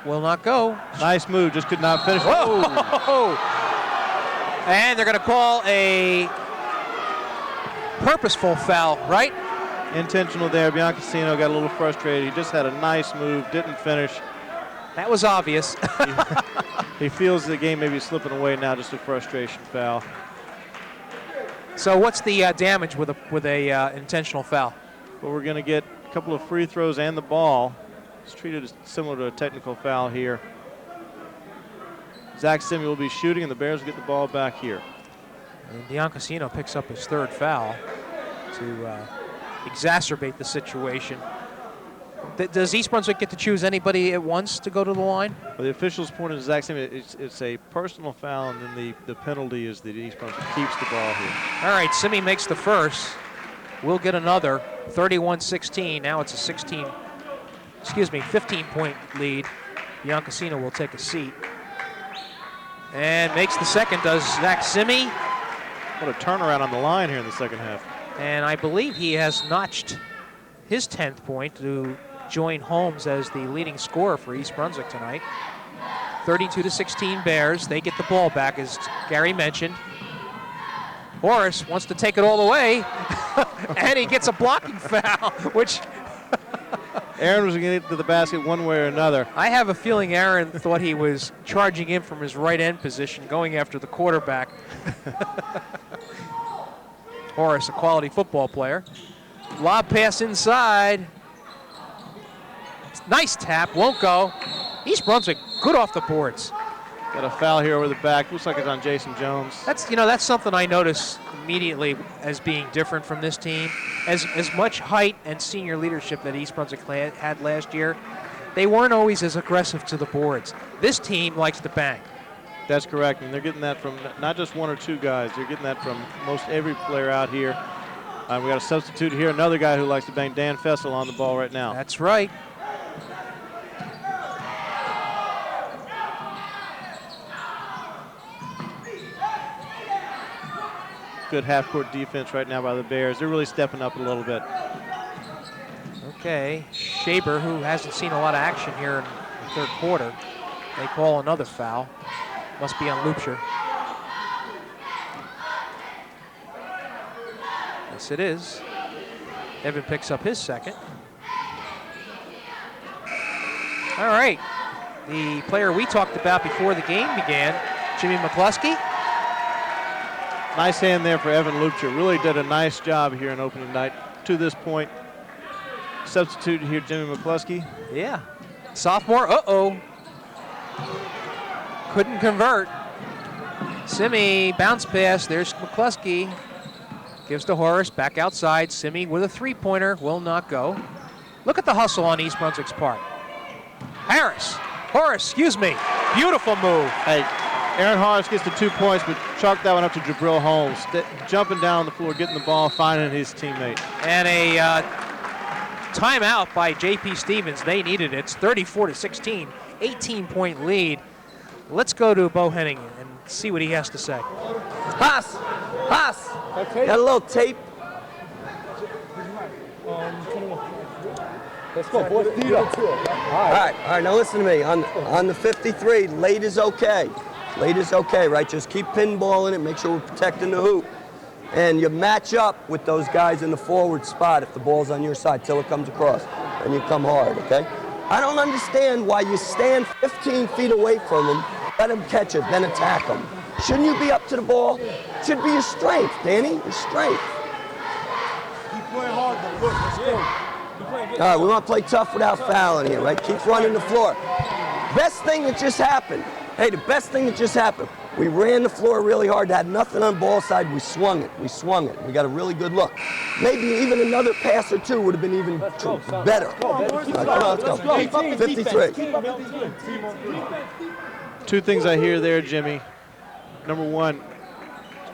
will not go. Nice move, just could not finish. Whoa. And they're going to call a purposeful foul, right? Intentional there. Biancasino got a little frustrated. He just had a nice move, didn't finish. That was obvious. He feels the game maybe slipping away now, just a frustration foul. So what's the damage with a intentional foul? Well, we're going to get a couple of free throws and the ball. It's treated as similar to a technical foul here. Zach Simi will be shooting, and the Bears will get the ball back here. And Biancasino picks up his third foul to exacerbate the situation. Does East Brunswick get to choose anybody at once to go to the line? Well, the officials pointed to Zach Simi. It's a personal foul, and then the penalty is that East Brunswick keeps the ball here. All right, Simi makes the first. We'll get another 31-16. Now it's a 15-point lead. Biancasino will take a seat. And makes the second, does Zach Simi. What a turnaround on the line here in the second half. And I believe he has notched his 10th point to join Holmes as the leading scorer for East Brunswick tonight. 32-16 Bears. They get the ball back, as Gary mentioned. Horace wants to take it all the way, and he gets a blocking foul, which Aaron was going to get to the basket one way or another. I have a feeling Aaron thought he was charging in from his right end position, going after the quarterback. Horace, a quality football player. Lob pass inside. Nice tap, won't go. East Brunswick, good off the boards. Got a foul here over the back. Looks like it's on Jason Jones. That's something I notice immediately as being different from this team. As much height and senior leadership that East Brunswick had last year, they weren't always as aggressive to the boards. This team likes to bang. That's correct, and they're getting that from not just one or two guys. They're getting that from most every player out here. We got a substitute here, another guy who likes to bang, Dan Fessel, on the ball right now. That's right. Good half-court defense right now by the Bears. They're really stepping up a little bit. Okay, Shaber, who hasn't seen a lot of action here in the third quarter, they call another foul. Must be on Loubser. Yes, it is. Evan picks up his second. All right, the player we talked about before the game began, Jimmy McCluskey. Nice hand there for Evan Loubser. Really did a nice job here in opening night to this point. Substitute here, Jimmy McCluskey. Yeah. Sophomore, couldn't convert. Simi, bounce pass, there's McCluskey. Gives to Horace, back outside. Simi with a three-pointer, will not go. Look at the hustle on East Brunswick's part. Horace, excuse me. Beautiful move. Hey, Aaron Horace gets the 2 points, but chalk that one up to Jabril Holmes. Jumping down the floor, getting the ball, finding his teammate. And a timeout by J.P. Stevens. They needed it. It's 34-16, 18-point lead. Let's go to Bo Henning and see what he has to say. Haas, got a little tape. Let's go, boys. All right, now listen to me. On the 53, late is okay. Late is okay, right? Just keep pinballing it, make sure we're protecting the hoop. And you match up with those guys in the forward spot if the ball's on your side till it comes across. And you come hard, okay? I don't understand why you stand 15 feet away from them, let them catch it, then attack them. Shouldn't you be up to the ball? Should be your strength, Danny, your strength. Keep playing hard, though. Look, let's go. All right, we want to play tough without fouling here, right? Keep running the floor. Best thing that just happened. Hey, the best thing that just happened. We ran the floor really hard, had nothing on ball side, we swung it. We got a really good look. Maybe even another pass or two would have been even better. All right, come on, let's go. 53. Two things I hear there, Jimmy. Number one,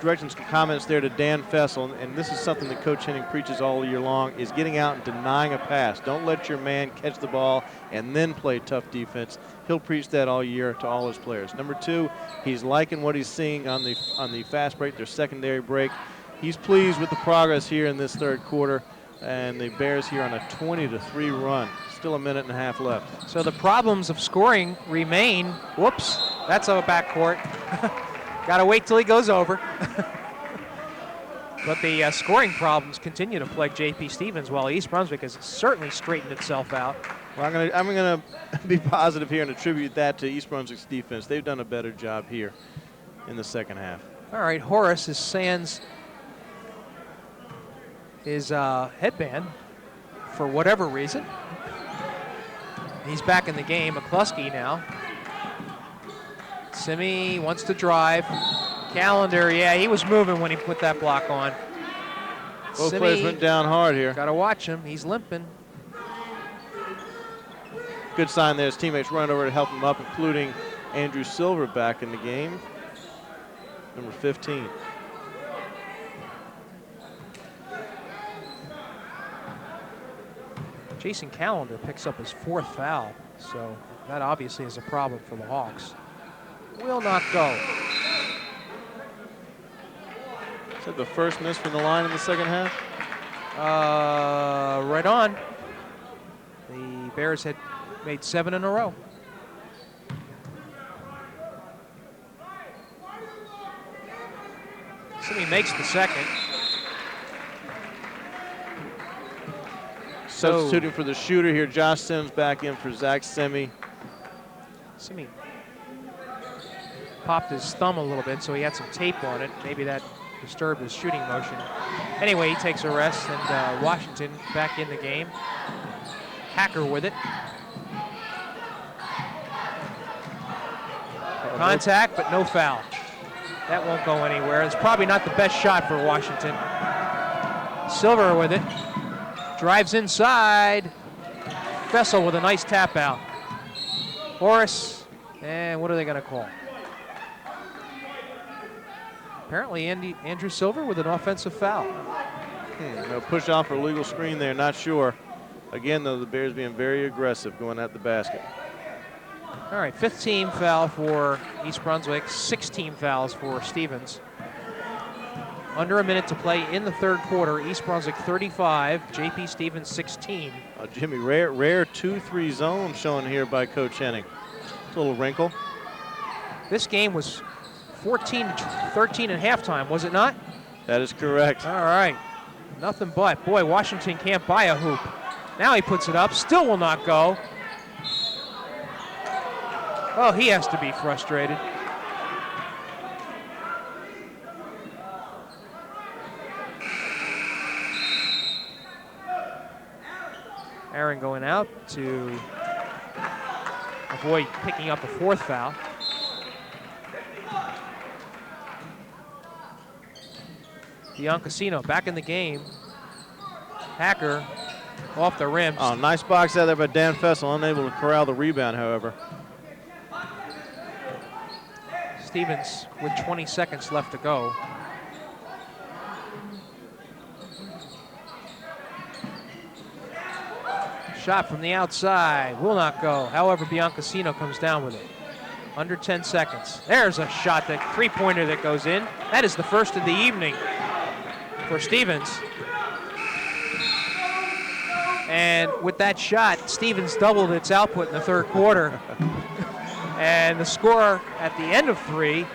directions, comments there to Dan Fessel, and this is something that Coach Henning preaches all year long, is getting out and denying a pass. Don't let your man catch the ball and then play tough defense. He'll preach that all year to all his players. Number two, he's liking what he's seeing on the fast break, their secondary break. He's pleased with the progress here in this third quarter, and the Bears here on a 20-3 run. Still a minute and a half left. So the problems of scoring remain. Whoops, that's a backcourt. Got to wait till he goes over. But the scoring problems continue to plague J.P. Stevens, while East Brunswick has certainly straightened itself out. Well, I'm gonna be positive here and attribute that to East Brunswick's defense. They've done a better job here in the second half. All right, Horace is sans his headband for whatever reason. He's back in the game. McCluskey now. Simi wants to drive. Calendar, yeah, he was moving when he put that block on. Both Simi, players went down hard here. got to watch him. He's limping. Good sign there. His teammates run over to help him up, including Andrew Silver back in the game, number 15. Jason Calendar picks up his fourth foul, so that obviously is a problem for the Hawks. Will not go. Is that the first miss from the line in the second half? Right on. The Bears had made 7 in a row. Simi makes the second. Substituting for the shooter here, Josh Sims back in for Zach Simi. Simi popped his thumb a little bit, so he had some tape on it. Maybe that disturbed his shooting motion. Anyway, he takes a rest, and Washington back in the game. Hacker with it. Contact, but no foul. That won't go anywhere. It's probably not the best shot for Washington. Silver with it. Drives inside. Fessel with a nice tap out. Horace, and what are they going to call? Apparently Andrew Silver with an offensive foul. No push off or legal screen there, not sure. Again, though, the Bears being very aggressive going at the basket. All right, 5th team foul for East Brunswick, 16 fouls for Stevens. Under a minute to play in the 3rd quarter. East Brunswick 35, JP Stevens 16. Jimmy, rare 2-3 zone shown here by Coach Henning. A little wrinkle. This game was 14-13 at halftime, was it not? That is correct. All right, nothing but. Boy, Washington can't buy a hoop. Now he puts it up, still will not go. Oh, he has to be frustrated. Aaron going out to avoid picking up a 4th foul. Biancasino back in the game. Hacker off the rim. Oh, nice box out there by Dan Fessel, unable to corral the rebound, however. Stevens with 20 seconds left to go. Shot from the outside, will not go. However, Biancasino comes down with it. Under 10 seconds. There's a shot, that 3-pointer that goes in. That is the first of the evening for Stevens. And with that shot, Stevens doubled its output in the 3rd quarter. And the score at the end of 3,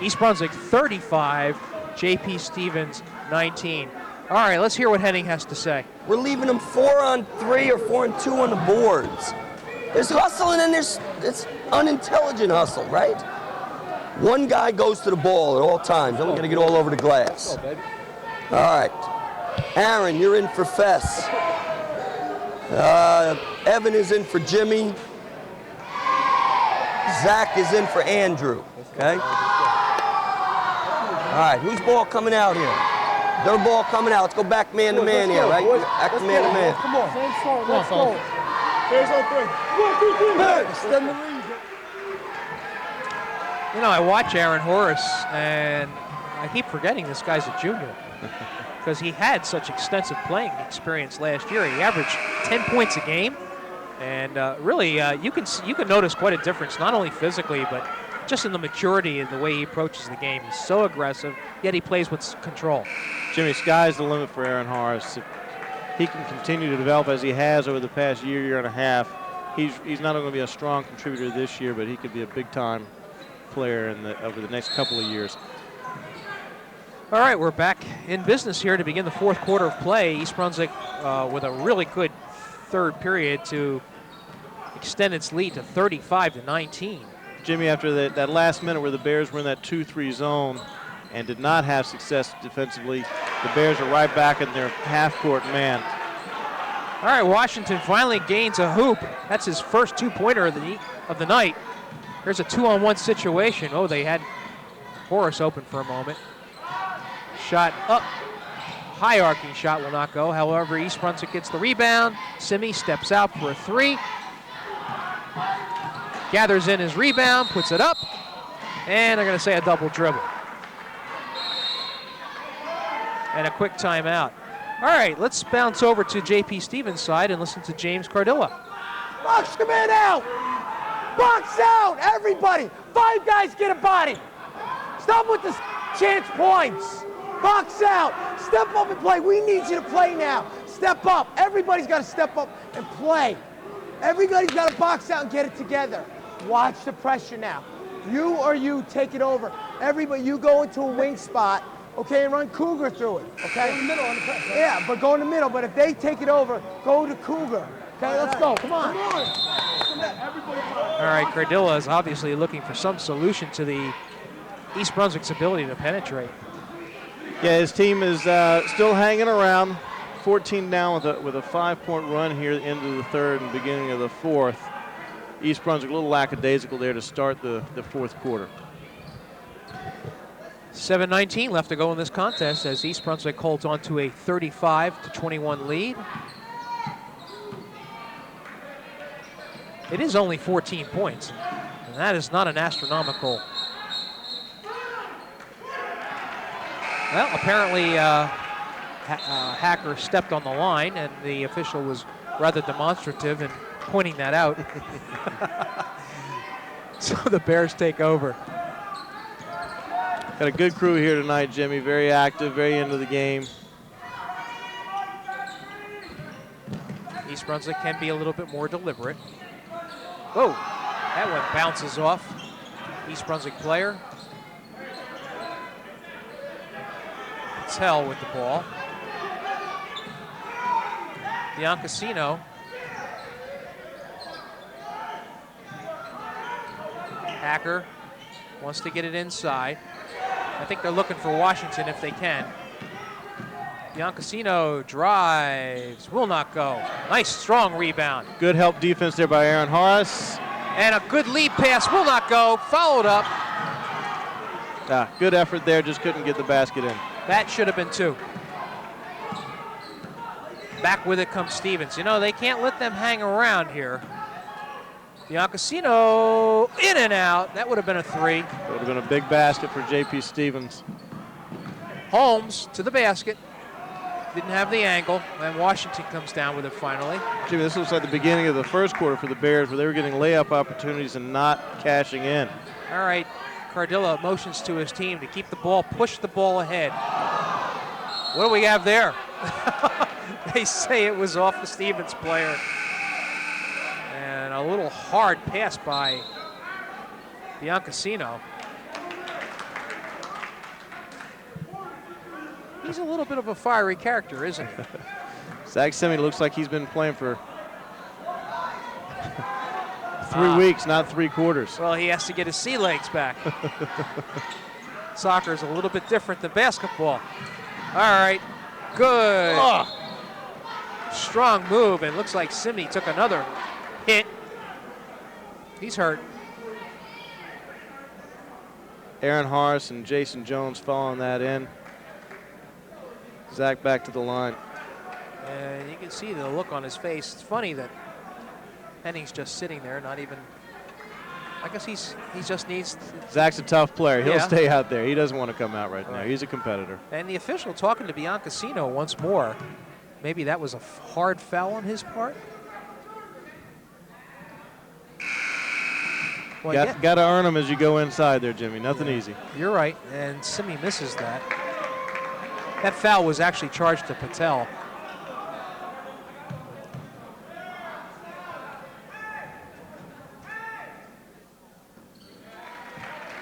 East Brunswick 35, JP Stevens 19. All right, let's hear what Henning has to say. We're leaving them 4-on-3 or 4-on-2 on the boards. There's hustle and then there's unintelligent hustle, right? One guy goes to the ball at all times. Then we're gonna get all over the glass. All right, Aaron, you're in for Fess. Evan is in for Jimmy. Zach is in for Andrew, okay? All right, whose ball coming out here? Their ball coming out. Let's go back man to man here, right? Back to man to man. Come on. Same start. Let's go. Bears on 3. 1, 2, 3. Extend the lead. You know, I watch Aaron Horace, and I keep forgetting this guy's a junior because he had such extensive playing experience last year. He averaged 10 points a game, and really, you can notice quite a difference, not only physically, but just in the maturity and the way he approaches the game. He's so aggressive, yet he plays with control. Jimmy, sky's the limit for Aaron Horace. If he can continue to develop as he has over the past year and a half, he's not only going to be a strong contributor this year, but he could be a big-time player over the next couple of years. All right, we're back in business here to begin the 4th quarter of play. East Brunswick with a really good 3rd period to extend its lead to 35-19. Jimmy, after that last minute where the Bears were in that 2-3 zone and did not have success defensively, the Bears are right back in their half-court man. All right, Washington finally gains a hoop. That's his first 2-pointer of the night. Here's a 2-on-1 situation. Oh, they had Horace open for a moment. Shot up. High arcing shot will not go. However, East Brunswick gets the rebound. Simi steps out for a 3. Gathers in his rebound, puts it up, and they're going to say a double dribble. And a quick timeout. All right, let's bounce over to JP Stevens' side and listen to James Cardilla. Box the man out! Box out, everybody! 5 guys get a body. Stop with the chance points. Box out. Step up and play. We need you to play now. Step up. Everybody's got to step up and play. Everybody's got to box out and get it together. Watch the pressure now. You take it over. Everybody, you go into a wing spot. okay, and run Cougar through it, okay? Go in the middle on the press. Right? Yeah, but go in the middle. But if they take it over, go to Cougar. Okay, let's go. Come on. Everybody fine. All right, Cardilla is obviously looking for some solution to the East Brunswick's ability to penetrate. Yeah, his team is still hanging around. 14 down with a 5-point run here into the third and beginning of the fourth. East Brunswick a little lackadaisical there to start the fourth quarter. 7:19 left to go in this contest as East Brunswick holds on to a 35-21 lead. It is only 14 points, and that is not an astronomical. Well, apparently Hacker stepped on the line, and the official was rather demonstrative in pointing that out. So the Bears take over. Got a good crew here tonight, Jimmy. Very active, very into the game. East Brunswick can be a little bit more deliberate. Whoa, that one bounces off. East Brunswick player. Patel with the ball. Biancasino. Hacker wants to get it inside. I think they're looking for Washington if they can. Biancasino drives, will not go. Nice strong rebound. Good help defense there by Aaron Horace. And a good lead pass, will not go. Followed up. Good effort there, just couldn't get the basket in. That should have been 2. Back with it comes Stevens. You know, they can't let them hang around here. Biancasino in and out. That would have been a 3. Would have been a big basket for J.P. Stevens. Holmes to the basket. Didn't have the angle, and Washington comes down with it finally. Jimmy, this looks like the beginning of the first quarter for the Bears where they were getting layup opportunities and not cashing in. All right, Cardilla motions to his team to keep the ball, push the ball ahead. What do we have there? They say it was off the Stevens player. And a little hard pass by Biancasino. He's a little bit of a fiery character, isn't he? Zach Semi looks like he's been playing for 3 weeks, not 3 quarters. Well, he has to get his sea legs back. Soccer is a little bit different than basketball. All right, good. Strong move, and looks like Simi took another hit. He's hurt. Aaron Horace and Jason Jones following that in. Zach back to the line. And you can see the look on his face. It's funny that Henning's just sitting there, not even. I guess he just needs. Zach's a tough player. He'll Yeah. stay out there. He doesn't want to come out right now. He's a competitor. And the official talking to Biancasino once more. Maybe that was a hard foul on his part. Well, yeah, Got to earn them as you go inside there, Jimmy. Nothing easy. you're right, and Simi misses that. That foul was actually charged to Patel.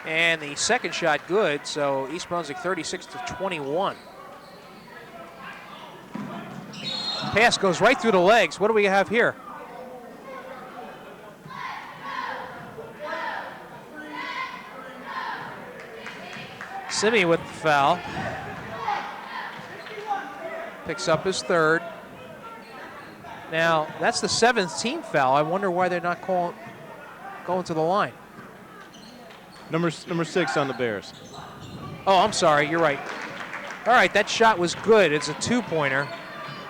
And the second shot good, so East Brunswick 36-21. Pass goes right through the legs. What do we have here? Simi with the foul. Picks up his 3rd. Now, that's the 7th team foul. I wonder why they're not going to the line. Number 6 on the Bears. Oh, I'm sorry. You're right. All right, that shot was good. It's a 2-pointer.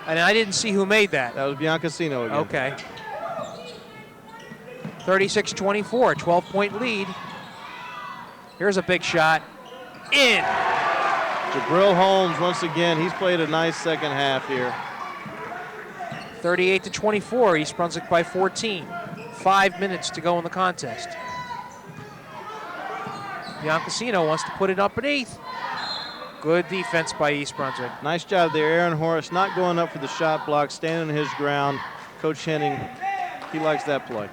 And I didn't see who made that. That was Biancasino again. Okay. 36-24, 12-point lead. Here's a big shot. In. Jabril Holmes, once again, he's played a nice second half here. 38-24, East Brunswick by 14. 5 minutes to go in the contest. Biancasino wants to put it underneath. Good defense by East Brunswick. Nice job there, Aaron Horace, not going up for the shot block, standing his ground. Coach Henning, he likes that play.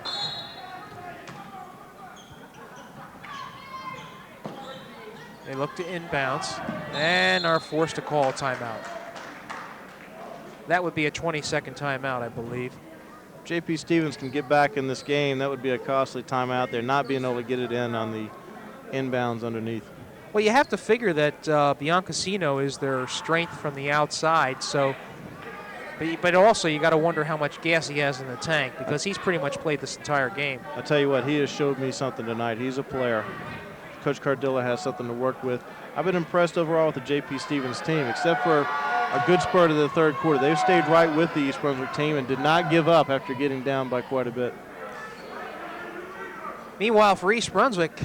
They look to inbounds and are forced to call a timeout. That would be a 20-second timeout, I believe. J.P. Stevens can get back in this game. That would be a costly timeout. They're not being able to get it in on the inbounds underneath. Well, you have to figure that Biancasino is their strength from the outside. So, but also you got to wonder how much gas he has in the tank, because he's pretty much played this entire game. I tell you what, he has showed me something tonight. He's a player. Coach Cardilla has something to work with. I've been impressed overall with the J.P. Stevens team, except for a good spurt of the third quarter. They've stayed right with the East Brunswick team and did not give up after getting down by quite a bit. Meanwhile, for East Brunswick,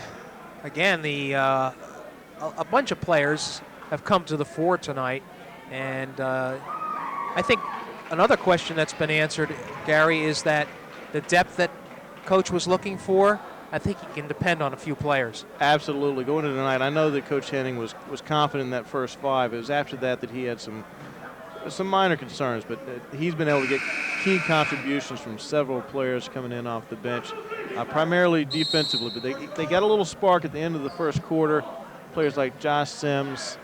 again, a bunch of players have come to the fore tonight, and I think another question that's been answered, Gary, is that the depth that Coach was looking for, I think he can depend on a few players. Absolutely. Going into tonight, I know that Coach Henning was confident in that first five. It was after that he had some minor concerns, but he's been able to get key contributions from several players coming in off the bench, primarily defensively. But they got a little spark at the end of the first quarter. Players like Josh Sims,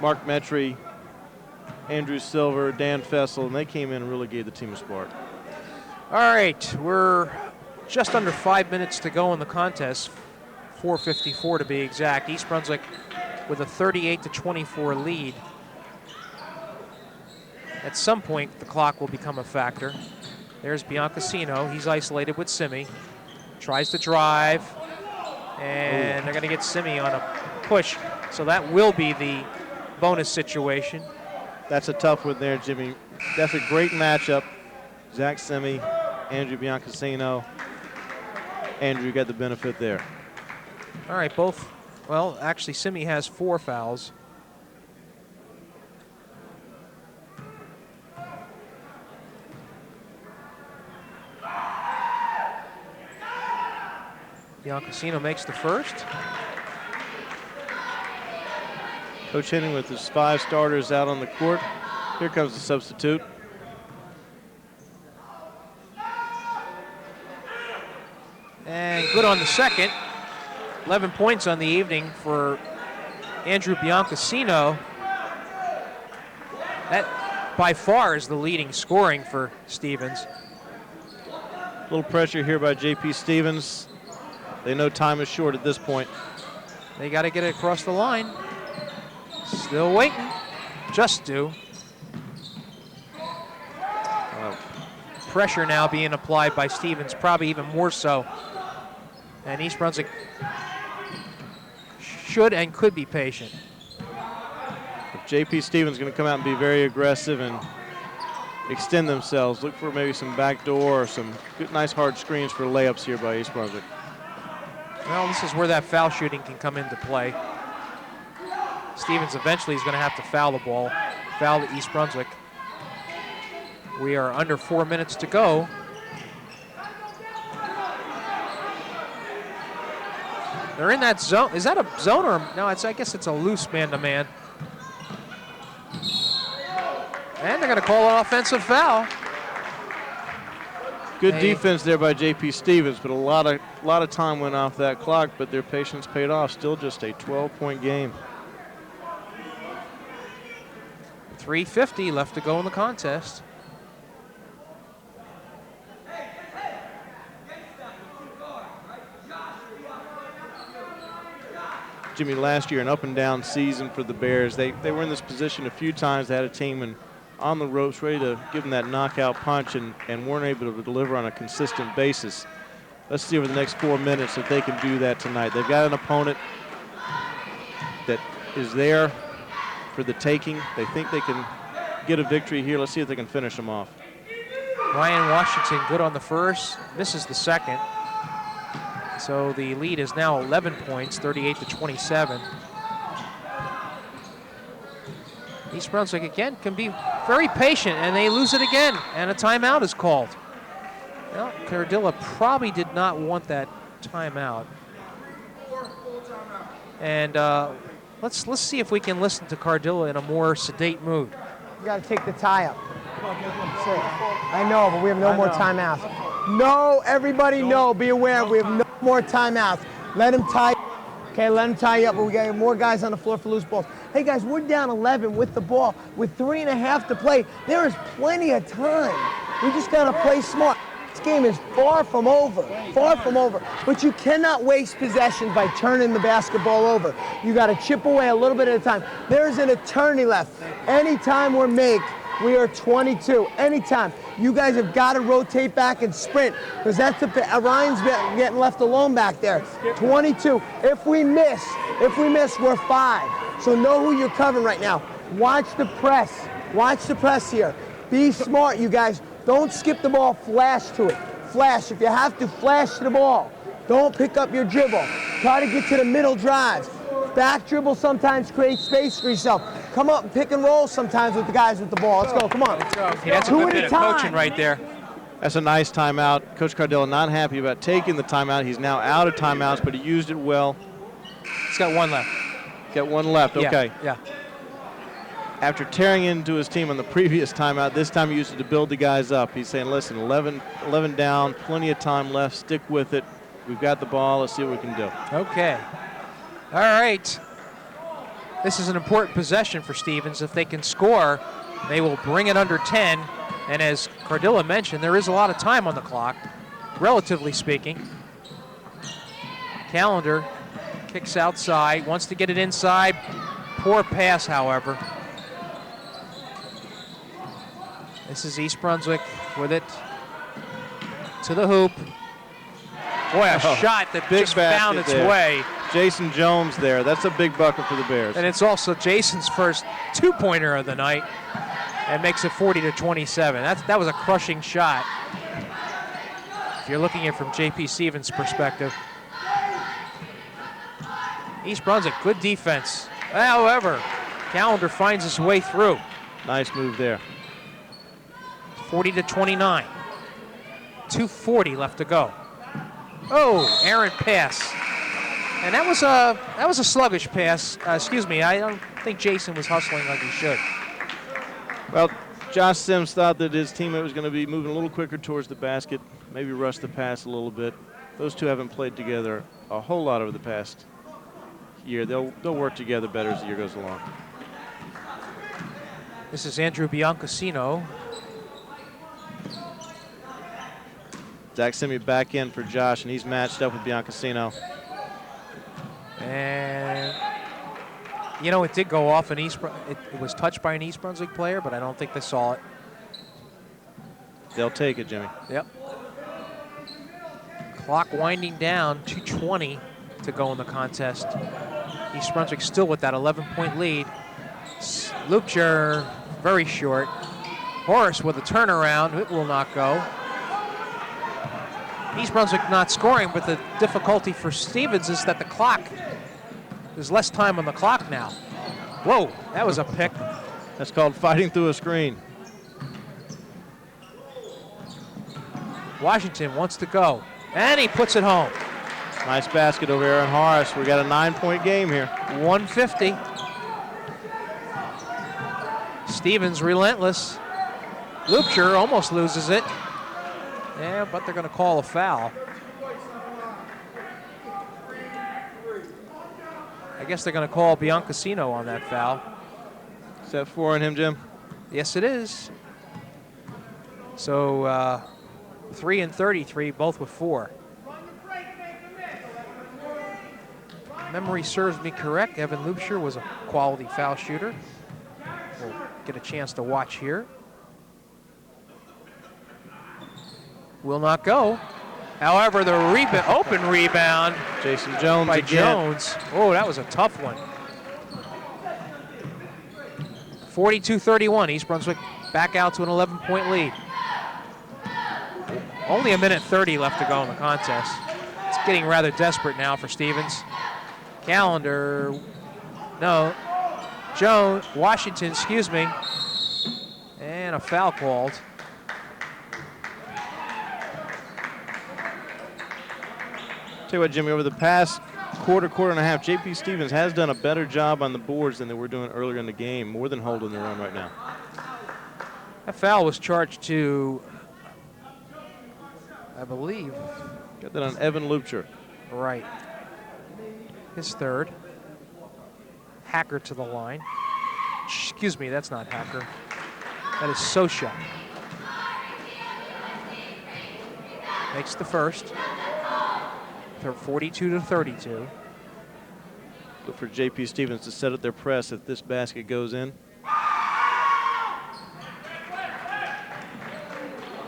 Mark Metry, Andrew Silver, Dan Fessel, and they came in and really gave the team a spark. All right, we're just under 5 minutes to go in the contest, 4:54 to be exact. East Brunswick with a 38-24 lead. At some point, the clock will become a factor. There's Biancasino. He's isolated with Simi. Tries to drive, and they're going to get Simi on a push. So that will be the bonus situation. That's a tough one there, Jimmy. That's a great matchup. Zach Simi, Andrew Biancasino. Andrew got the benefit there. All right, well, actually, Simi has 4 fouls. Biancasino makes the first. Coach Henning with his 5 starters out on the court. Here comes the substitute. And good on the second. 11 points on the evening for Andrew Biancasino. That by far is the leading scoring for Stevens. A little pressure here by J.P. Stevens. They know time is short at this point. They got to get it across the line. Still waiting. Just due. Pressure now being applied by Stevens, probably even more so. And East Brunswick should and could be patient. If J.P. Stevens is going to come out and be very aggressive and extend themselves, look for maybe some backdoor or some good, nice hard screens for layups here by East Brunswick. Well, this is where that foul shooting can come into play. Stevens eventually is going to have to foul the ball, foul the East Brunswick. We are under 4 minutes to go. They're in that zone. Is that a zone or no? I guess it's a loose man-to-man. And they're going to call an offensive foul. Good defense there by J.P. Stevens, but a lot of time went off that clock, but their patience paid off. Still just a 12-point game. 3:50 left to go in the contest. Jimmy, last year an up and down season for the Bears. They were in this position a few times. They had a team on the ropes ready to give them that knockout punch and weren't able to deliver on a consistent basis. Let's see over the next 4 minutes if they can do that tonight. They've got an opponent that is there for the taking. They think they can get a victory here. Let's see if they can finish them off. Ryan Washington good on the first, misses the second. So the lead is now 11 points, 38-27. East Brunswick again can be very patient, and they lose it again, and a timeout is called. Well, Cardilla probably did not want that timeout. And let's see if we can listen to Cardilla in a more sedate mood. You got to take the tie up. I know, but we have no more timeouts. No, everybody know, be aware, we have no more timeouts. Let him tie. Okay, Okay, let him tie you up, but we got more guys on the floor for loose balls. Hey guys, we're down 11 with the ball. With 3.5 to play, there is plenty of time. We just gotta play smart. This game is far from over, but you cannot waste possessions by turning the basketball over. You gotta chip away a little bit at a time. There's an eternity left. Anytime we are 22. Anytime. You guys have got to rotate back and sprint, because that's the Ryan's getting left alone back there. 22. If we miss, we're 5. So know who you're covering right now. Watch the press. Watch the press here. Be smart, you guys. Don't skip the ball. Flash to it. Flash. If you have to, flash to the ball. Don't pick up your dribble. Try to get to the middle drives. Back dribble sometimes creates space for yourself. Come up and pick and roll sometimes with the guys with the ball. Let's go, come on. Yeah, that's a good bit of coaching right there. That's a nice timeout. Coach Cardillo not happy about taking the timeout. He's now out of timeouts, but he used it well. He's got one left. Got one left, okay. Yeah. After tearing into his team on the previous timeout, this time he used it to build the guys up. He's saying, listen, 11 down, plenty of time left, stick with it. We've got the ball, let's see what we can do. Okay. All right. This is an important possession for Stevens. If they can score, they will bring it under 10. And as Cardilla mentioned, there is a lot of time on the clock, relatively speaking. Calendar kicks outside, wants to get it inside. Poor pass, however. This is East Brunswick with it to the hoop. Boy, a shot that Big found its way. Jason Jones there. That's a big bucket for the Bears. And it's also Jason's first two-pointer of the night and makes it 40-27. That was a crushing shot if you're looking at it from J.P. Stevens' perspective. East Brunswick, good defense. However, Calendar finds his way through. Nice move there. 40-29. 2:40 left to go. Oh, errant pass. And that was a sluggish pass. Excuse me, I don't think Jason was hustling like he should. Well, Josh Sims thought that his teammate was going to be moving a little quicker towards the basket, maybe rush the pass a little bit. Those two haven't played together a whole lot over the past year. They'll work together better as the year goes along. This is Andrew Biancasino. Zach Simi back in for Josh, and he's matched up with Biancasino. And, you know, it did go off it was touched by an East Brunswick player, but I don't think they saw it. They'll take it, Jimmy. Yep. Clock winding down, 2:20 to go in the contest. East Brunswick still with that 11-point lead. Lupcher very short. Horace with a turnaround, it will not go. East Brunswick not scoring, but the difficulty for Stevens is that the clock, there's less time on the clock now. Whoa, that was a pick. That's called fighting through a screen. Washington wants to go, and he puts it home. Nice basket over Aaron Horace. We got a 9-point game here. 150. Stevens relentless. Lupcher almost loses it. Yeah, but they're going to call a foul. I guess they're going to call Biancasino on that foul. Is that 4 on him, Jim? Yes, it is. So 3 and 33, both with 4. Memory serves me correct. Evan Lupcher was a quality foul shooter. We'll get a chance to watch here. Will not go. However, the open rebound Jason Jones by again. Jones. Oh, that was a tough one. 42-31. East Brunswick back out to an 11-point lead. Only a minute 30 left to go in the contest. It's getting rather desperate now for Stevens. Calendar, no, Washington, excuse me, and a foul called. Tell you what, Jimmy, over the past quarter and a half, J.P. Stevens has done a better job on the boards than they were doing earlier in the game, more than holding their own right now. That foul was charged to, I believe. Got that on Evan Lupcher. Right. his third. Hacker to the line. Excuse me, that's not Hacker. That is Sosha. Makes the first. 42 to 32. Look for J.P. Stevens to set up their press if this basket goes in.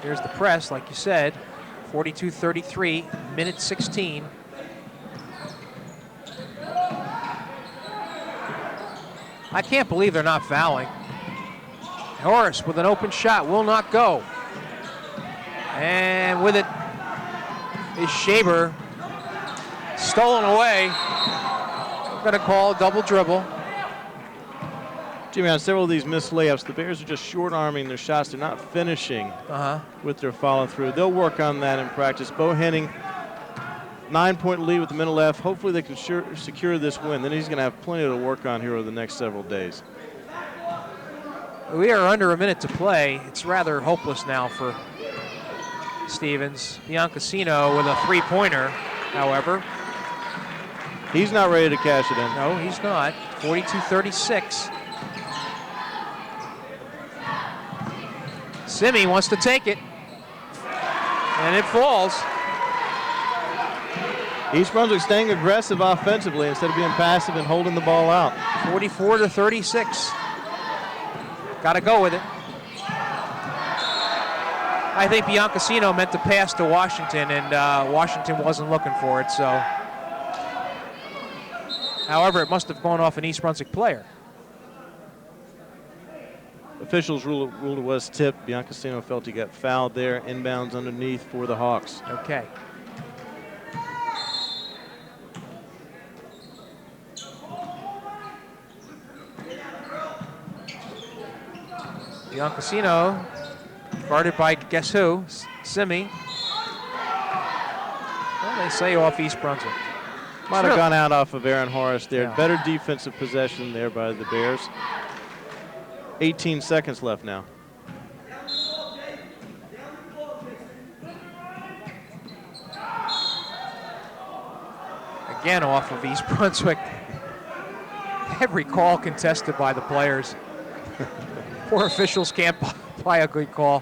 Here's the press, like you said. 42-33, minute 16. I can't believe they're not fouling. Horace with an open shot will not go. And with it is Shaber. Stolen away. Going to call a double dribble. Jimmy, on several of these missed layups, the Bears are just short-arming their shots. They're not finishing with their follow-through. They'll work on that in practice. Bo Henning, 9-point lead with a minute left. Hopefully they can secure this win. Then he's going to have plenty to work on here over the next several days. We are under a minute to play. It's rather hopeless now for Stevens. Biancasino with a three-pointer, however. He's not ready to cash it in. No, he's not. 42-36. Simi wants to take it. And it falls. East Brunswick staying aggressive offensively instead of being passive and holding the ball out. 44-36. Got to go with it. I think Biancasino meant to pass to Washington, and Washington wasn't looking for it, so. However, it must have gone off an East Brunswick player. Officials ruled it was tipped. Biancasino felt he got fouled there. Inbounds underneath for the Hawks. Okay. Biancasino guarded by guess who? Simi. Well, they say off East Brunswick. Might have gone out off of Aaron Horace there. Yeah. Better defensive possession there by the Bears. 18 seconds left now. Again off of East Brunswick. Every call contested by the players. Poor officials can't buy a good call.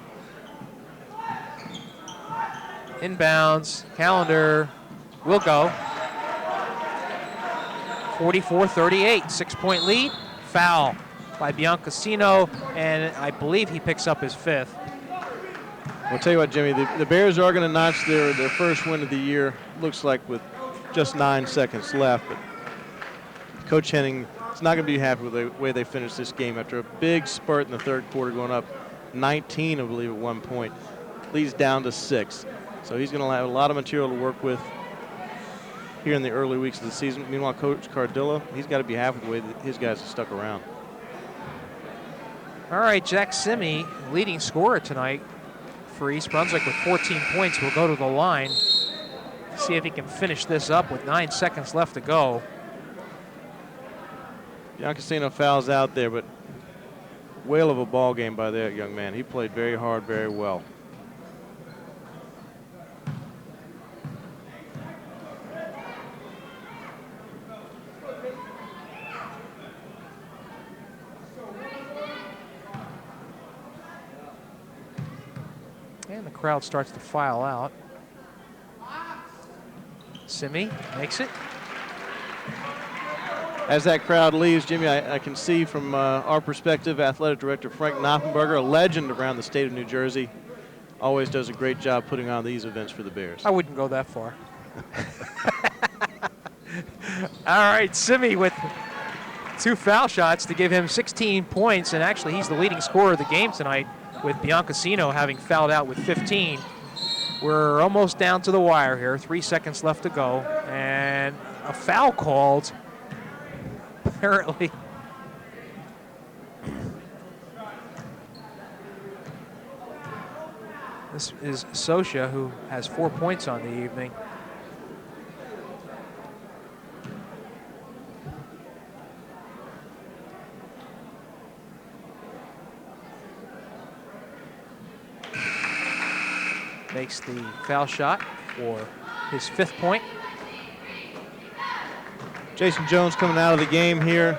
Inbounds, Calendar will go. 44-38, 6-point lead. Foul by Biancasino, and I believe he picks up his fifth. I'll tell you what, Jimmy, the Bears are going to notch their first win of the year. Looks like with just 9 seconds left. But Coach Henning is not going to be happy with the way they finished this game after a big spurt in the third quarter, going up 19, I believe, at one point. Leads down to 6. So he's going to have a lot of material to work with here in the early weeks of the season. Meanwhile, Coach Cardilla, he's got to be happy with the way that his guys have stuck around. All right, Jack Simi, leading scorer tonight for East Brunswick with 14 points, will go to the line. See if he can finish this up with 9 seconds left to go. Biancasino fouls out there, but whale of a ball game by that young man. He played very hard, very well. And the crowd starts to file out. Simi makes it. As that crowd leaves, Jimmy, I can see from our perspective, Athletic Director Frank Knoppenberger, a legend around the state of New Jersey, always does a great job putting on these events for the Bears. I wouldn't go that far. All right, Simi with 2 foul shots to give him 16 points, and actually he's the leading scorer of the game tonight, with Biancasino having fouled out with 15. We're almost down to the wire here. 3 seconds left to go, and a foul called. Apparently. This is Sosha, who has 4 points on the evening. Makes the foul shot for his 5th point. Jason Jones coming out of the game here.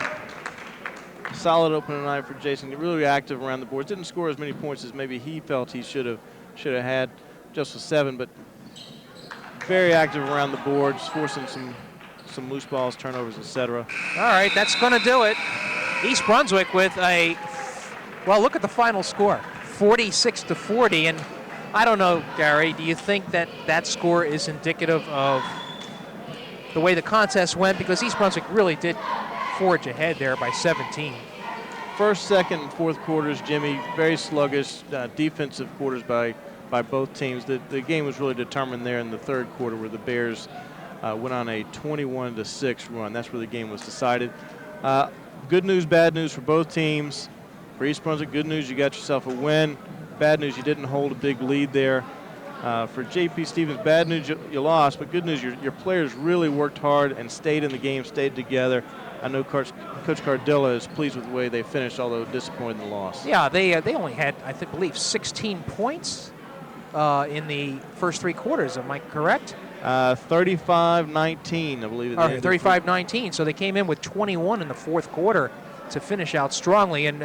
Solid opening night for Jason. Really active around the boards. Didn't score as many points as maybe he felt he should have had, just with 7, but very active around the boards, forcing some loose balls, turnovers, etc. All right, that's going to do it. East Brunswick with a, well, look at the final score, 46-40. And I don't know, Gary, do you think that that score is indicative of the way the contest went? Because East Brunswick really did forge ahead there by 17. First, second, and fourth quarters, Jimmy, very sluggish defensive quarters by both teams. The game was really determined there in the third quarter where the Bears went on a 21-6 run. That's where the game was decided. Good news, bad news for both teams. For East Brunswick, good news, you got yourself a win. Bad news, you didn't hold a big lead there. For JP Stevens, bad news, you lost, but good news, your players really worked hard and stayed in the game, stayed together. I know Coach Cardilla is pleased with the way they finished, although disappointed in the loss. Yeah, they only had, I believe, 16 points in the first 3 quarters. Am I correct? 35-19, I believe. 35-19. So they came in with 21 in the fourth quarter to finish out strongly. And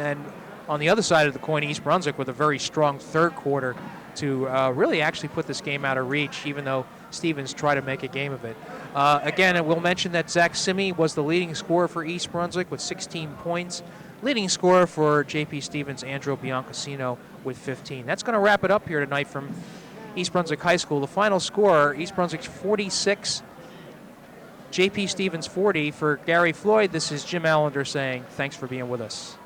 on the other side of the coin, East Brunswick with a very strong third quarter to really actually put this game out of reach, even though Stevens tried to make a game of it. Again, I will mention that Zach Simi was the leading scorer for East Brunswick with 16 points. Leading scorer for JP Stevens, Andrew Biancasino, with 15. That's going to wrap it up here tonight from East Brunswick High School. The final score, East Brunswick 46, JP Stevens 40. For Gary Floyd, this is Jim Allinder saying thanks for being with us.